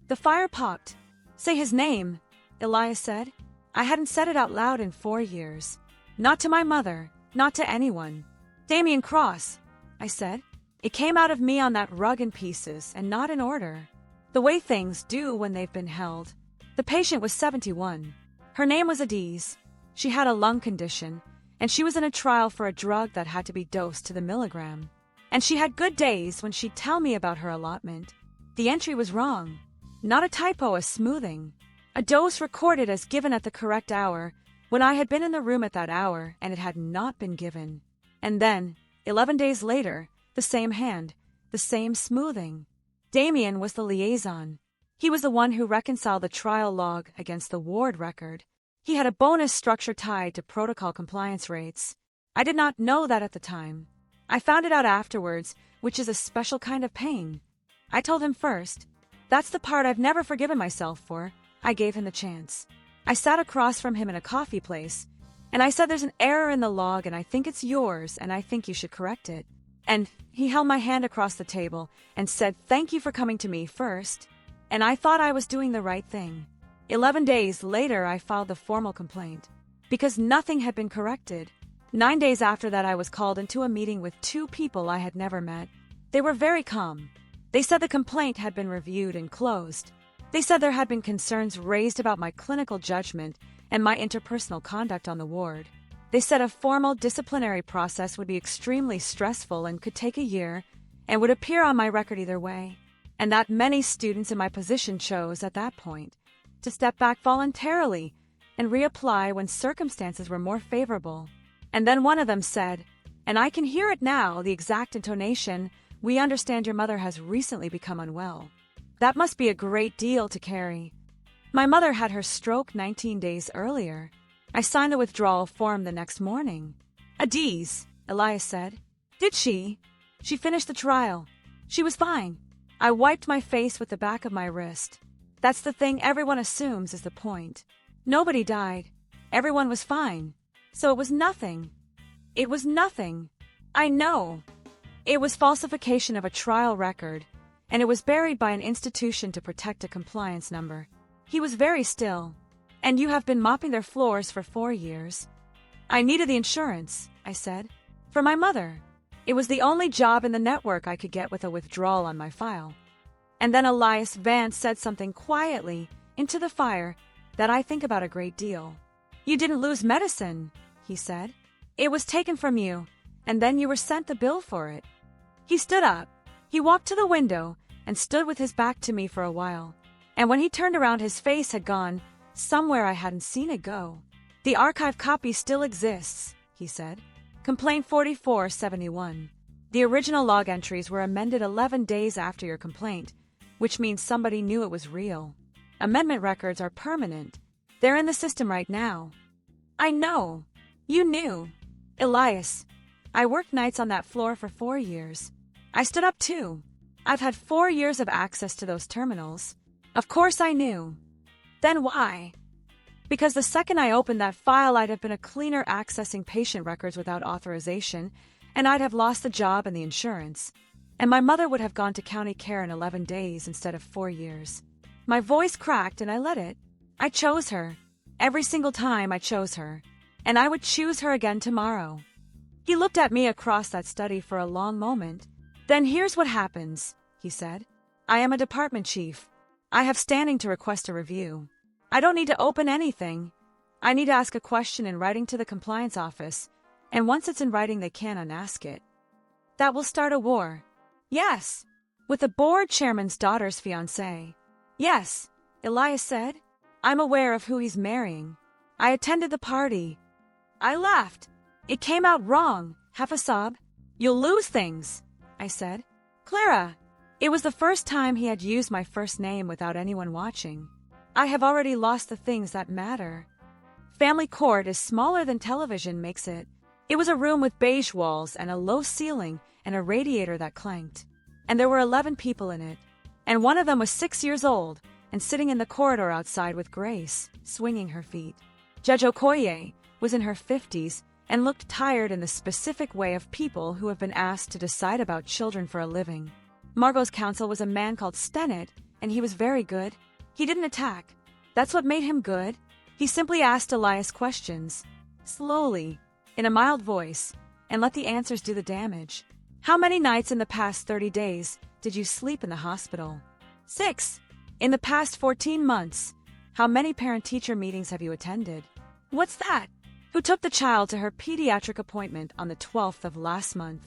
The fire popped. "Say his name," Elias said. I hadn't said it out loud in 4 years. Not to my mother, not to anyone. "Damien Cross," I said. It came out of me on that rug in pieces, and not in order. The way things do when they've been held. The patient was 71. Her name was Adiz. She had a lung condition, and she was in a trial for a drug that had to be dosed to the milligram. And she had good days when she'd tell me about her allotment. The entry was wrong. Not a typo, a smoothing. A dose recorded as given at the correct hour, when I had been in the room at that hour and it had not been given. And then, 11 days later, the same hand, the same smoothing. Damien was the liaison. He was the one who reconciled the trial log against the ward record. He had a bonus structure tied to protocol compliance rates. I did not know that at the time. I found it out afterwards, which is a special kind of pain. I told him first. That's the part I've never forgiven myself for. I gave him the chance. I sat across from him in a coffee place, and I said, "There's an error in the log, and I think it's yours, and I think you should correct it." And he held my hand across the table and said, "Thank you for coming to me first." And I thought I was doing the right thing. 11 days later, I filed the formal complaint, because nothing had been corrected. 9 days after that, I was called into a meeting with 2 people I had never met. They were very calm. They said the complaint had been reviewed and closed. They said there had been concerns raised about my clinical judgment and my interpersonal conduct on the ward. They said a formal disciplinary process would be extremely stressful and could take a year and would appear on my record either way, and that many students in my position chose, at that point, to step back voluntarily and reapply when circumstances were more favorable. And then one of them said, and I can hear it now, the exact intonation, "We understand your mother has recently become unwell." That must be a great deal to carry. My mother had her stroke 19 days earlier. I signed the withdrawal form the next morning. "Adiz," Elias said. "Did she?" "She finished the trial. She was fine." I wiped my face with the back of my wrist. That's the thing everyone assumes is the point. Nobody died. Everyone was fine. So it was nothing. It was nothing. I know. It was falsification of a trial record, and it was buried by an institution to protect a compliance number. He was very still. "And you have been mopping their floors for 4 years." "I needed the insurance," I said. "For my mother. It was the only job in the network I could get with a withdrawal on my file." And then Elias Vance said something quietly into the fire that I think about a great deal. "You didn't lose medicine," he said. "It was taken from you, and then you were sent the bill for it." He stood up. He walked to the window and stood with his back to me for a while. And when he turned around, his face had gone somewhere I hadn't seen it go. "The archive copy still exists," he said. "Complaint 4471. The original log entries were amended 11 days after your complaint, which means somebody knew it was real. Amendment records are permanent. They're in the system right now." "I know. You knew." "Elias, I worked nights on that floor for 4 years. I stood up too. I've had 4 years of access to those terminals. Of course I knew." "Then why?" "Because the second I opened that file, I'd have been a cleaner accessing patient records without authorization, and I'd have lost the job and the insurance. And my mother would have gone to county care in 11 days instead of 4 years. My voice cracked and I let it. I chose her. Every single time I chose her. And I would choose her again tomorrow." He looked at me across that study for a long moment. "Then here's what happens," he said. "I am a department chief. I have standing to request a review. I don't need to open anything. I need to ask a question in writing to the compliance office, and once it's in writing, they can't unask it. That will start a war." "Yes." "With the board chairman's daughter's fiancé." "Yes," Elias said. "I'm aware of who he's marrying. I attended the party." I laughed. "It came out wrong," half a sob. "You'll lose things," I said. "Clara." It was the first time he had used my first name without anyone watching. "I have already lost the things that matter." Family court is smaller than television makes it. It was a room with beige walls and a low ceiling and a radiator that clanked. And there were 11 people in it. And one of them was 6 years old and sitting in the corridor outside with Grace, swinging her feet. Judge Okoye was in her 50s and looked tired in the specific way of people who have been asked to decide about children for a living. Margot's counsel was a man called Stennett, and he was very good. He didn't attack. That's what made him good. He simply asked Elias questions, slowly, in a mild voice, and let the answers do the damage. "How many nights in the past 30 days did you sleep in the hospital?" 6. "In the past 14 months, how many parent-teacher meetings have you attended?" "What's that?" "Who took the child to her pediatric appointment on the 12th of last month?"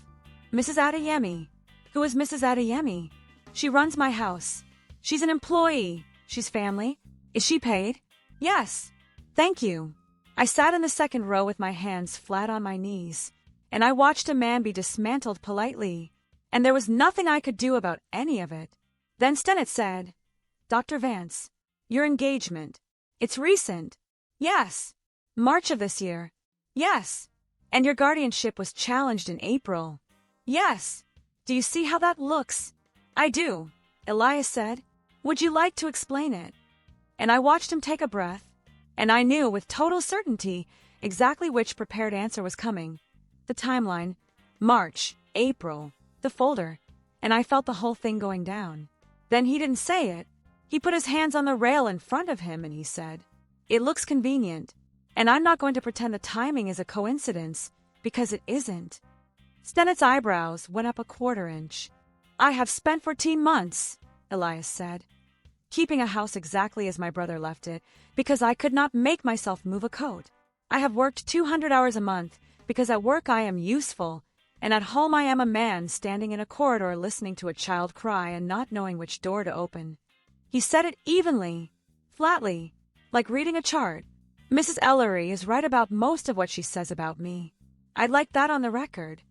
"Mrs. Adeyemi." "Who is Mrs. Adeyemi?" "She runs my house." "She's an employee." "She's family." "Is she paid?" "Yes." "Thank you." I sat in the second row with my hands flat on my knees, and I watched a man be dismantled politely, and there was nothing I could do about any of it. Then Stennett said, "Dr. Vance, your engagement. It's recent." "Yes." "March of this year." "Yes." "And your guardianship was challenged in April." "Yes." "Do you see how that looks?" "I do," Elias said. "Would you like to explain it?" And I watched him take a breath, and I knew with total certainty exactly which prepared answer was coming. The timeline, March, April, the folder, and I felt the whole thing going down. Then he didn't say it. He put his hands on the rail in front of him and he said, "It looks convenient, and I'm not going to pretend the timing is a coincidence, because it isn't." Stennett's eyebrows went up a quarter inch. "I have spent 14 months, Elias said, "keeping a house exactly as my brother left it, because I could not make myself move a coat. I have worked 200 hours a month, because at work I am useful, and at home I am a man standing in a corridor listening to a child cry and not knowing which door to open." He said it evenly, flatly, like reading a chart. "Mrs. Ellery is right about most of what she says about me. I'd like that on the record."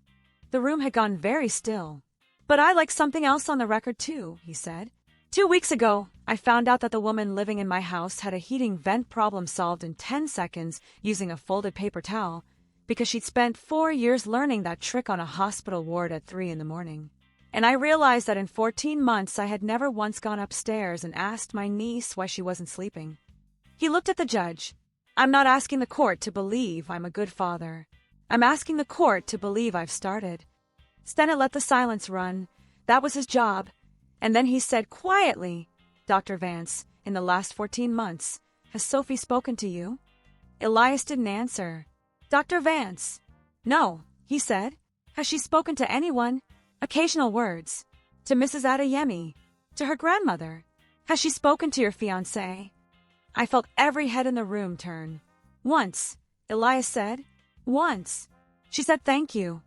The room had gone very still. "But I like something else on the record too," he said. 2 weeks ago, I found out that the woman living in my house had a heating vent problem solved in 10 seconds using a folded paper towel, because she'd spent 4 years learning that trick on a hospital ward at 3 in the morning. And I realized that in 14 months I had never once gone upstairs and asked my niece why she wasn't sleeping. He looked at the judge. "I'm not asking the court to believe I'm a good father. I'm asking the court to believe I've started." Stennett let the silence run. That was his job. And then he said quietly, "Dr. Vance, in the last 14 months, has Sophie spoken to you?" Elias didn't answer. "Dr. Vance." "No," he said. "Has she spoken to anyone?" "Occasional words." "To Mrs. Adeyemi?" "To her grandmother." "Has she spoken to your fiancé?" I felt every head in the room turn. "Once," Elias said. "Once. She said thank you."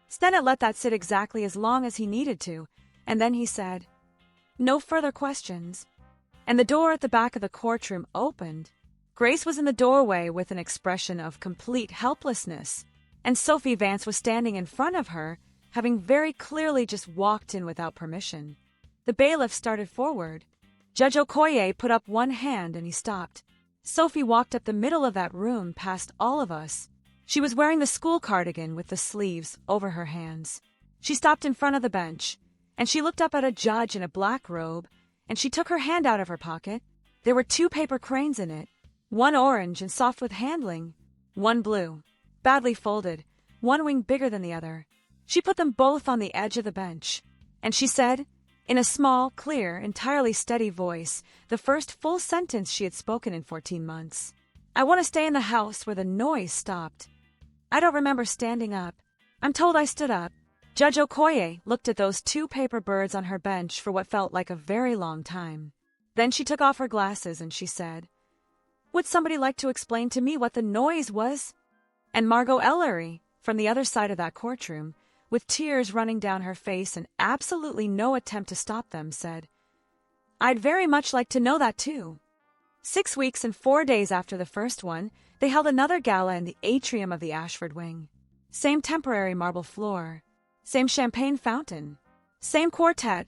Stennett let that sit exactly as long as he needed to, and then he said, "No further questions." and the door at the back of the courtroom opened. Grace was in the doorway with an expression of complete helplessness, and Sophie Vance was standing in front of her, having very clearly just walked in without permission. The bailiff started forward. Judge Okoye put up one hand and he stopped. Sophie walked up the middle of that room past all of us. She was wearing the school cardigan with the sleeves over her hands. She stopped in front of the bench, and she looked up at a judge in a black robe, and she took her hand out of her pocket. There were 2 paper cranes in it, one orange and soft with handling, one blue, badly folded, one wing bigger than the other. She put them both on the edge of the bench, and she said, in a small, clear, entirely steady voice, the first full sentence she had spoken in 14 months. "I want to stay in the house where the noise stopped." I don't remember standing up. I'm told I stood up. Judge Okoye looked at those 2 paper birds on her bench for what felt like a very long time. Then she took off her glasses and she said, "Would somebody like to explain to me what the noise was?" And Margot Ellery, from the other side of that courtroom, with tears running down her face and absolutely no attempt to stop them, said, "I'd very much like to know that too." 6 weeks and 4 days after the first one, they held another gala in the atrium of the Ashford wing. Same temporary marble floor, same champagne fountain, same quartet,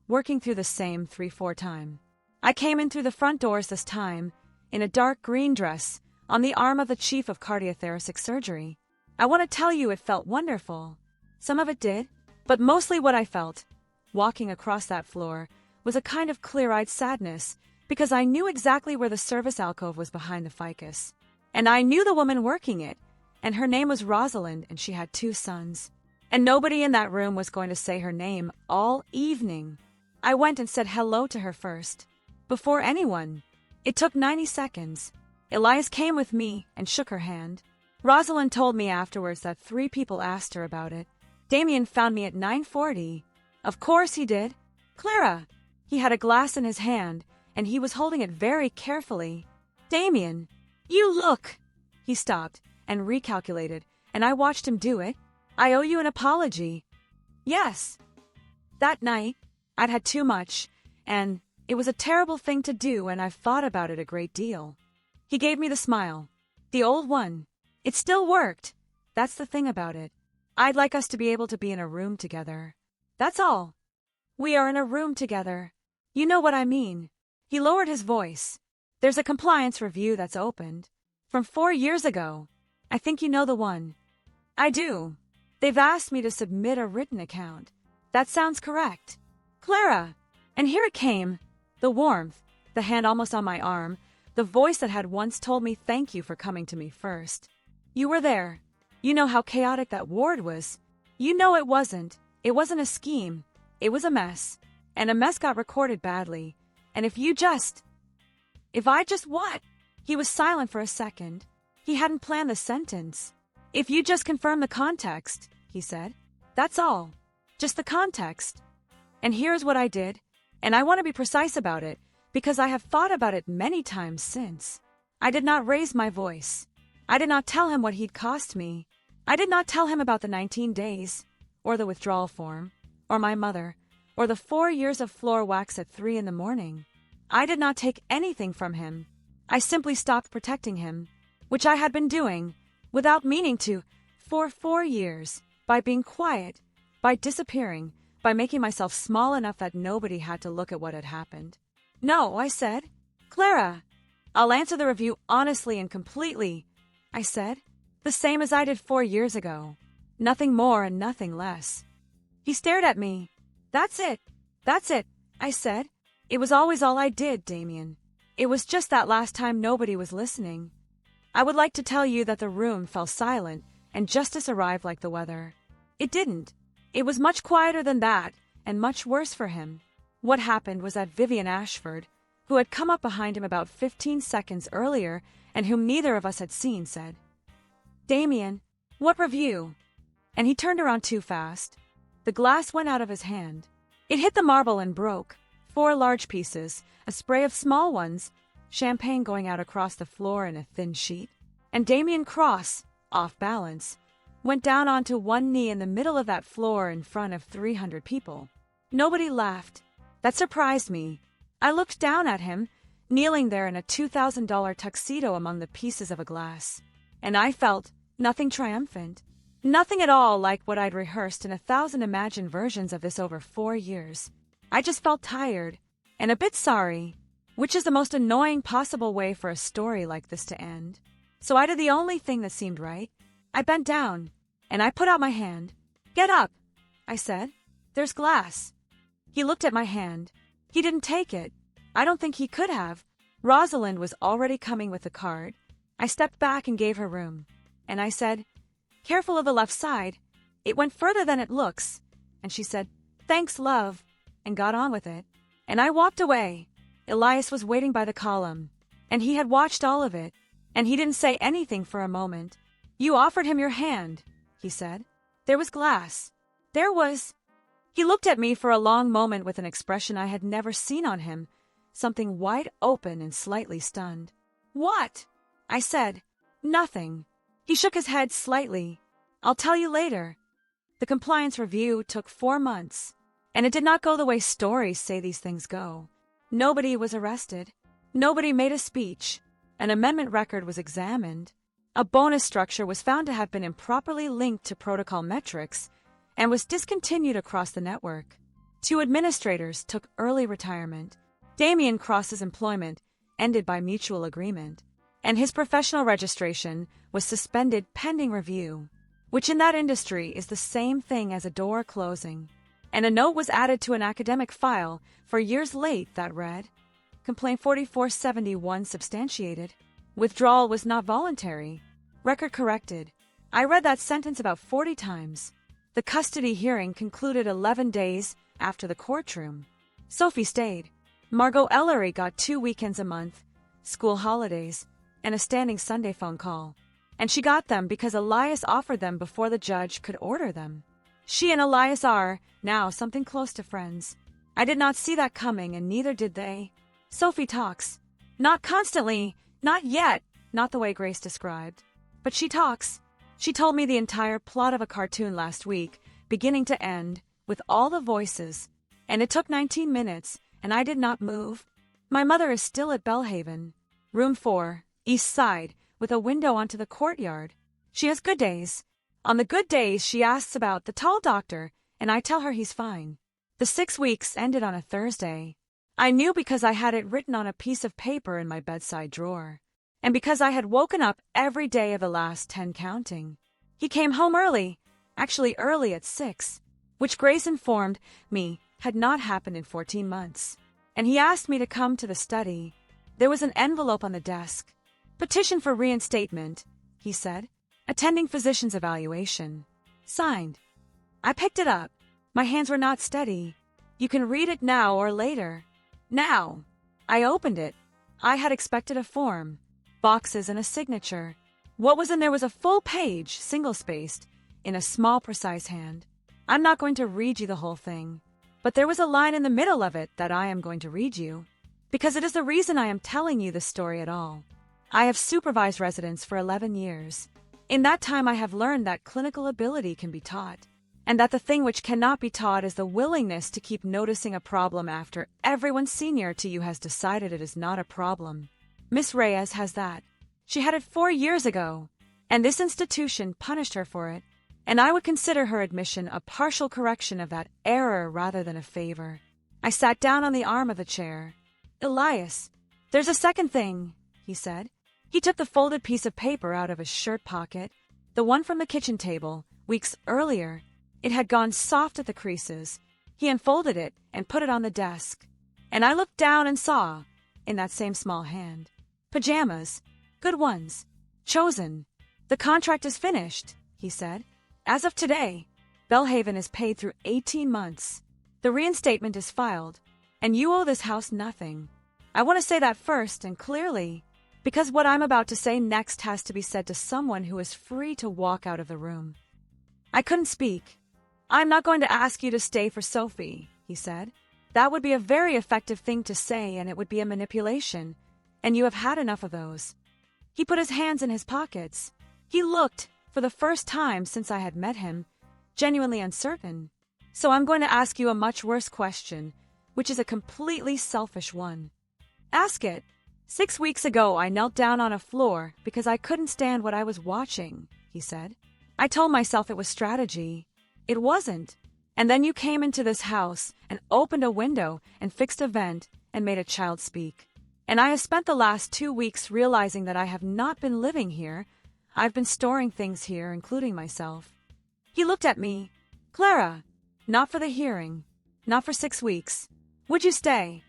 working through the same 3/4 time. I came in through the front doors this time, in a dark green dress, on the arm of the chief of cardiothoracic surgery. I want to tell you it felt wonderful. Some of it did, but mostly what I felt, walking across that floor, was a kind of clear-eyed sadness, because I knew exactly where the service alcove was behind the ficus. And I knew the woman working it, and her name was Rosalind, and she had 2 sons. And nobody in that room was going to say her name all evening. I went and said hello to her first, before anyone. It took 90 seconds. Elias came with me and shook her hand. Rosalind told me afterwards that 3 people asked her about it. Damien found me at 9:40. Of course he did. Clara. He had a glass in his hand, and he was holding it very carefully. "Damien, you look." He stopped and recalculated, and I watched him do it. "I owe you an apology." Yes. That night, I'd had too much, and it was a terrible thing to do, and I've thought about it a great deal. He gave me the smile. The old one. It still worked. That's the thing about it. I'd like us to be able to be in a room together. That's all. We are in a room together. You know what I mean. He lowered his voice. There's a compliance review that's opened. From 4 years ago. I think you know the one. I do. They've asked me to submit a written account. That sounds correct. Clara. And here it came. The warmth, the hand almost on my arm, the voice that had once told me thank you for coming to me first. You were there. You know how chaotic that ward was. You know it wasn't. It wasn't a scheme. It was a mess. And a mess got recorded badly. And if I just what? He was silent for a second. He hadn't planned the sentence. If you just confirm the context, he said. That's all. Just the context. And here's what I did. And I want to be precise about it, because I have thought about it many times since. I did not raise my voice. I did not tell him what he'd cost me. I did not tell him about the 19 days, or the withdrawal form, or my mother, or the 4 years of floor wax at 3 in the morning. I did not take anything from him. I simply stopped protecting him, which I had been doing, without meaning to, for 4 years, by being quiet, by disappearing, by making myself small enough that nobody had to look at what had happened. No, I said. Clara, I'll answer the review honestly and completely, I said. The same as I did 4 years ago. Nothing more and nothing less. He stared at me. That's it, I said. It was always all I did, Damien. It was just that last time nobody was listening. I would like to tell you that the room fell silent and justice arrived like the weather. It didn't. It was much quieter than that, and much worse for him. What happened was that Vivian Ashford, who had come up behind him about 15 seconds earlier and whom neither of us had seen, said, "Damien, what review?" And he turned around too fast. The glass went out of his hand. It hit the marble and broke. 4 large pieces, a spray of small ones, champagne going out across the floor in a thin sheet. And Damien Cross, off balance, went down onto one knee in the middle of that floor in front of 300 people. Nobody laughed. That surprised me. I looked down at him, kneeling there in a $2,000 tuxedo among the pieces of a glass. And I felt nothing triumphant. Nothing at all like what I'd rehearsed in 1,000 imagined versions of this over 4 years. I just felt tired and a bit sorry, which is the most annoying possible way for a story like this to end. So I did the only thing that seemed right. I bent down, and I put out my hand. "Get up," I said. "There's glass." He looked at my hand. He didn't take it. I don't think he could have. Rosalind was already coming with the card. I stepped back and gave her room. And I said, "Careful of the left side. It went further than it looks." And she said, "Thanks, love," and got on with it. And I walked away. Elias was waiting by the column, and he had watched all of it, and he didn't say anything for a moment. "You offered him your hand," he said. "There was glass. There was—" He looked at me for a long moment with an expression I had never seen on him, something wide open and slightly stunned. "What?" I said. "Nothing." He shook his head slightly. "I'll tell you later." The compliance review took 4 months, and it did not go the way stories say these things go. Nobody was arrested. Nobody made a speech. An amendment record was examined. A bonus structure was found to have been improperly linked to protocol metrics and was discontinued across the network. 2 administrators took early retirement. Damien Cross's employment ended by mutual agreement, and his professional registration was suspended pending review, which in that industry is the same thing as a door closing. And a note was added to an academic file for years late that read, "Complaint 4471 substantiated. Withdrawal was not voluntary. Record corrected." I read that sentence about 40 times. The custody hearing concluded 11 days after the courtroom. Sophie stayed. Margot Ellery got 2 weekends a month, school holidays, and a standing Sunday phone call. And she got them because Elias offered them before the judge could order them. She and Elias are, now, something close to friends. I did not see that coming, and neither did they. Sophie talks. Not constantly, not yet, not the way Grace described. But she talks. She told me the entire plot of a cartoon last week, beginning to end, with all the voices. And it took 19 minutes, and I did not move. My mother is still at Bellhaven, room 4, east side, with a window onto the courtyard. She has good days. On the good days, she asks about the tall doctor, and I tell her he's fine. The 6 weeks ended on a Thursday. I knew because I had it written on a piece of paper in my bedside drawer, and because I had woken up every day of the last 10 counting. He came home early, actually early at 6, which Grace informed me had not happened in 14 months. And he asked me to come to the study. There was an envelope on the desk. "Petition for reinstatement," he said. "Attending physician's evaluation." Signed. I picked it up. My hands were not steady. "You can read it now or later." Now. I opened it. I had expected a form, boxes and a signature. What was in there was a full page, single-spaced, in a small, precise hand. I'm not going to read you the whole thing, but there was a line in the middle of it that I am going to read you, because it is the reason I am telling you this story at all. I have supervised residents for 11 years. In that time, I have learned that clinical ability can be taught, and that the thing which cannot be taught is the willingness to keep noticing a problem after everyone senior to you has decided it is not a problem. Miss Reyes has that. She had it 4 years ago, and this institution punished her for it, and I would consider her admission a partial correction of that error rather than a favor. I sat down on the arm of the chair. "Elias, there's a second thing," he said. He took the folded piece of paper out of his shirt pocket, the one from the kitchen table, weeks earlier. It had gone soft at the creases. He unfolded it and put it on the desk. And I looked down and saw, in that same small hand, pajamas. Good ones. Chosen. "The contract is finished," he said. "As of today, Bellhaven is paid through 18 months. The reinstatement is filed, and you owe this house nothing. I want to say that first and clearly, because what I'm about to say next has to be said to someone who is free to walk out of the room." I couldn't speak. "I'm not going to ask you to stay for Sophie," he said. "That would be a very effective thing to say, and it would be a manipulation, and you have had enough of those." He put his hands in his pockets. He looked, for the first time since I had met him, genuinely uncertain. "So I'm going to ask you a much worse question. which is a completely selfish one. Ask it. 6 weeks ago, I knelt down on a floor because I couldn't stand what I was watching, he said. I told myself it was strategy. It wasn't. And then you came into this house and opened a window and fixed a vent and made a child speak. And I have spent the last 2 weeks realizing that I have not been living here. I've been storing things here, including myself. He looked at me. Clara, not for the hearing. Not for 6 weeks. Would you stay?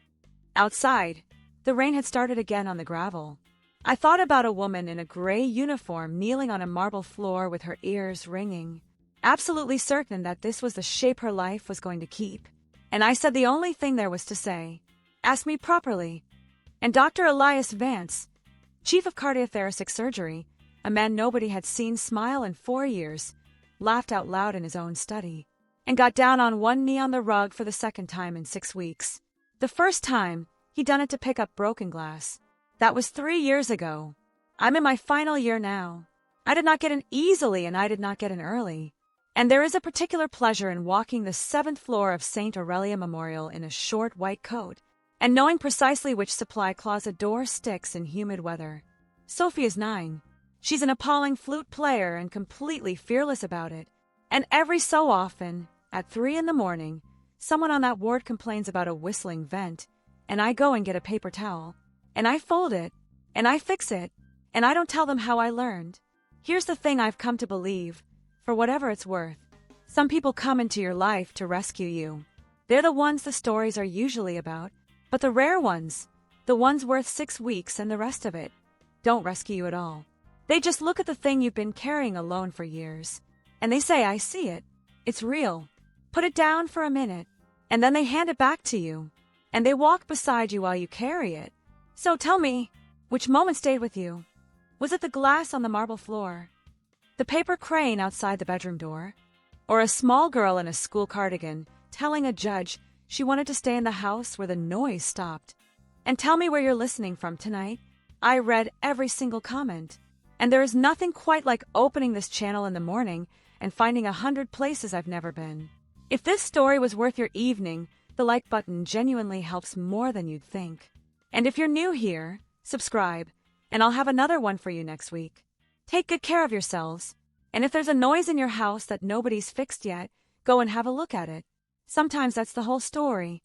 Outside, the rain had started again on the gravel. I thought about a woman in a gray uniform kneeling on a marble floor with her ears ringing, absolutely certain that this was the shape her life was going to keep. And I said the only thing there was to say, ask me properly. And Dr. Elias Vance, chief of cardiothoracic surgery, a man nobody had seen smile in 4 years, laughed out loud in his own study, and got down on one knee on the rug for the second time in 6 weeks. The first time, he'd done it to pick up broken glass. That was 3 years ago. I'm in my final year now. I did not get in easily and I did not get in early. And there is a particular pleasure in walking the 7th floor of St. Aurelia Memorial in a short white coat, and knowing precisely which supply closet door sticks in humid weather. Sophie is 9. She's an appalling flute player and completely fearless about it. And every so often, at 3 in the morning, someone on that ward complains about a whistling vent, and I go and get a paper towel, and I fold it, and I fix it, and I don't tell them how I learned. Here's the thing I've come to believe, for whatever it's worth. Some people come into your life to rescue you. They're the ones the stories are usually about, but the rare ones, the ones worth 6 weeks and the rest of it, don't rescue you at all. They just look at the thing you've been carrying alone for years, and they say, I see it. It's real. Put it down for a minute, and then they hand it back to you, and they walk beside you while you carry it. So tell me, which moment stayed with you? Was it the glass on the marble floor? The paper crane outside the bedroom door? Or a small girl in a school cardigan telling a judge she wanted to stay in the house where the noise stopped? And tell me where you're listening from tonight. I read every single comment. And there is nothing quite like opening this channel in the morning and finding 100 places I've never been. If this story was worth your evening, the like button genuinely helps more than you'd think. And if you're new here, subscribe, and I'll have another one for you next week. Take good care of yourselves, and if there's a noise in your house that nobody's fixed yet, go and have a look at it. Sometimes that's the whole story.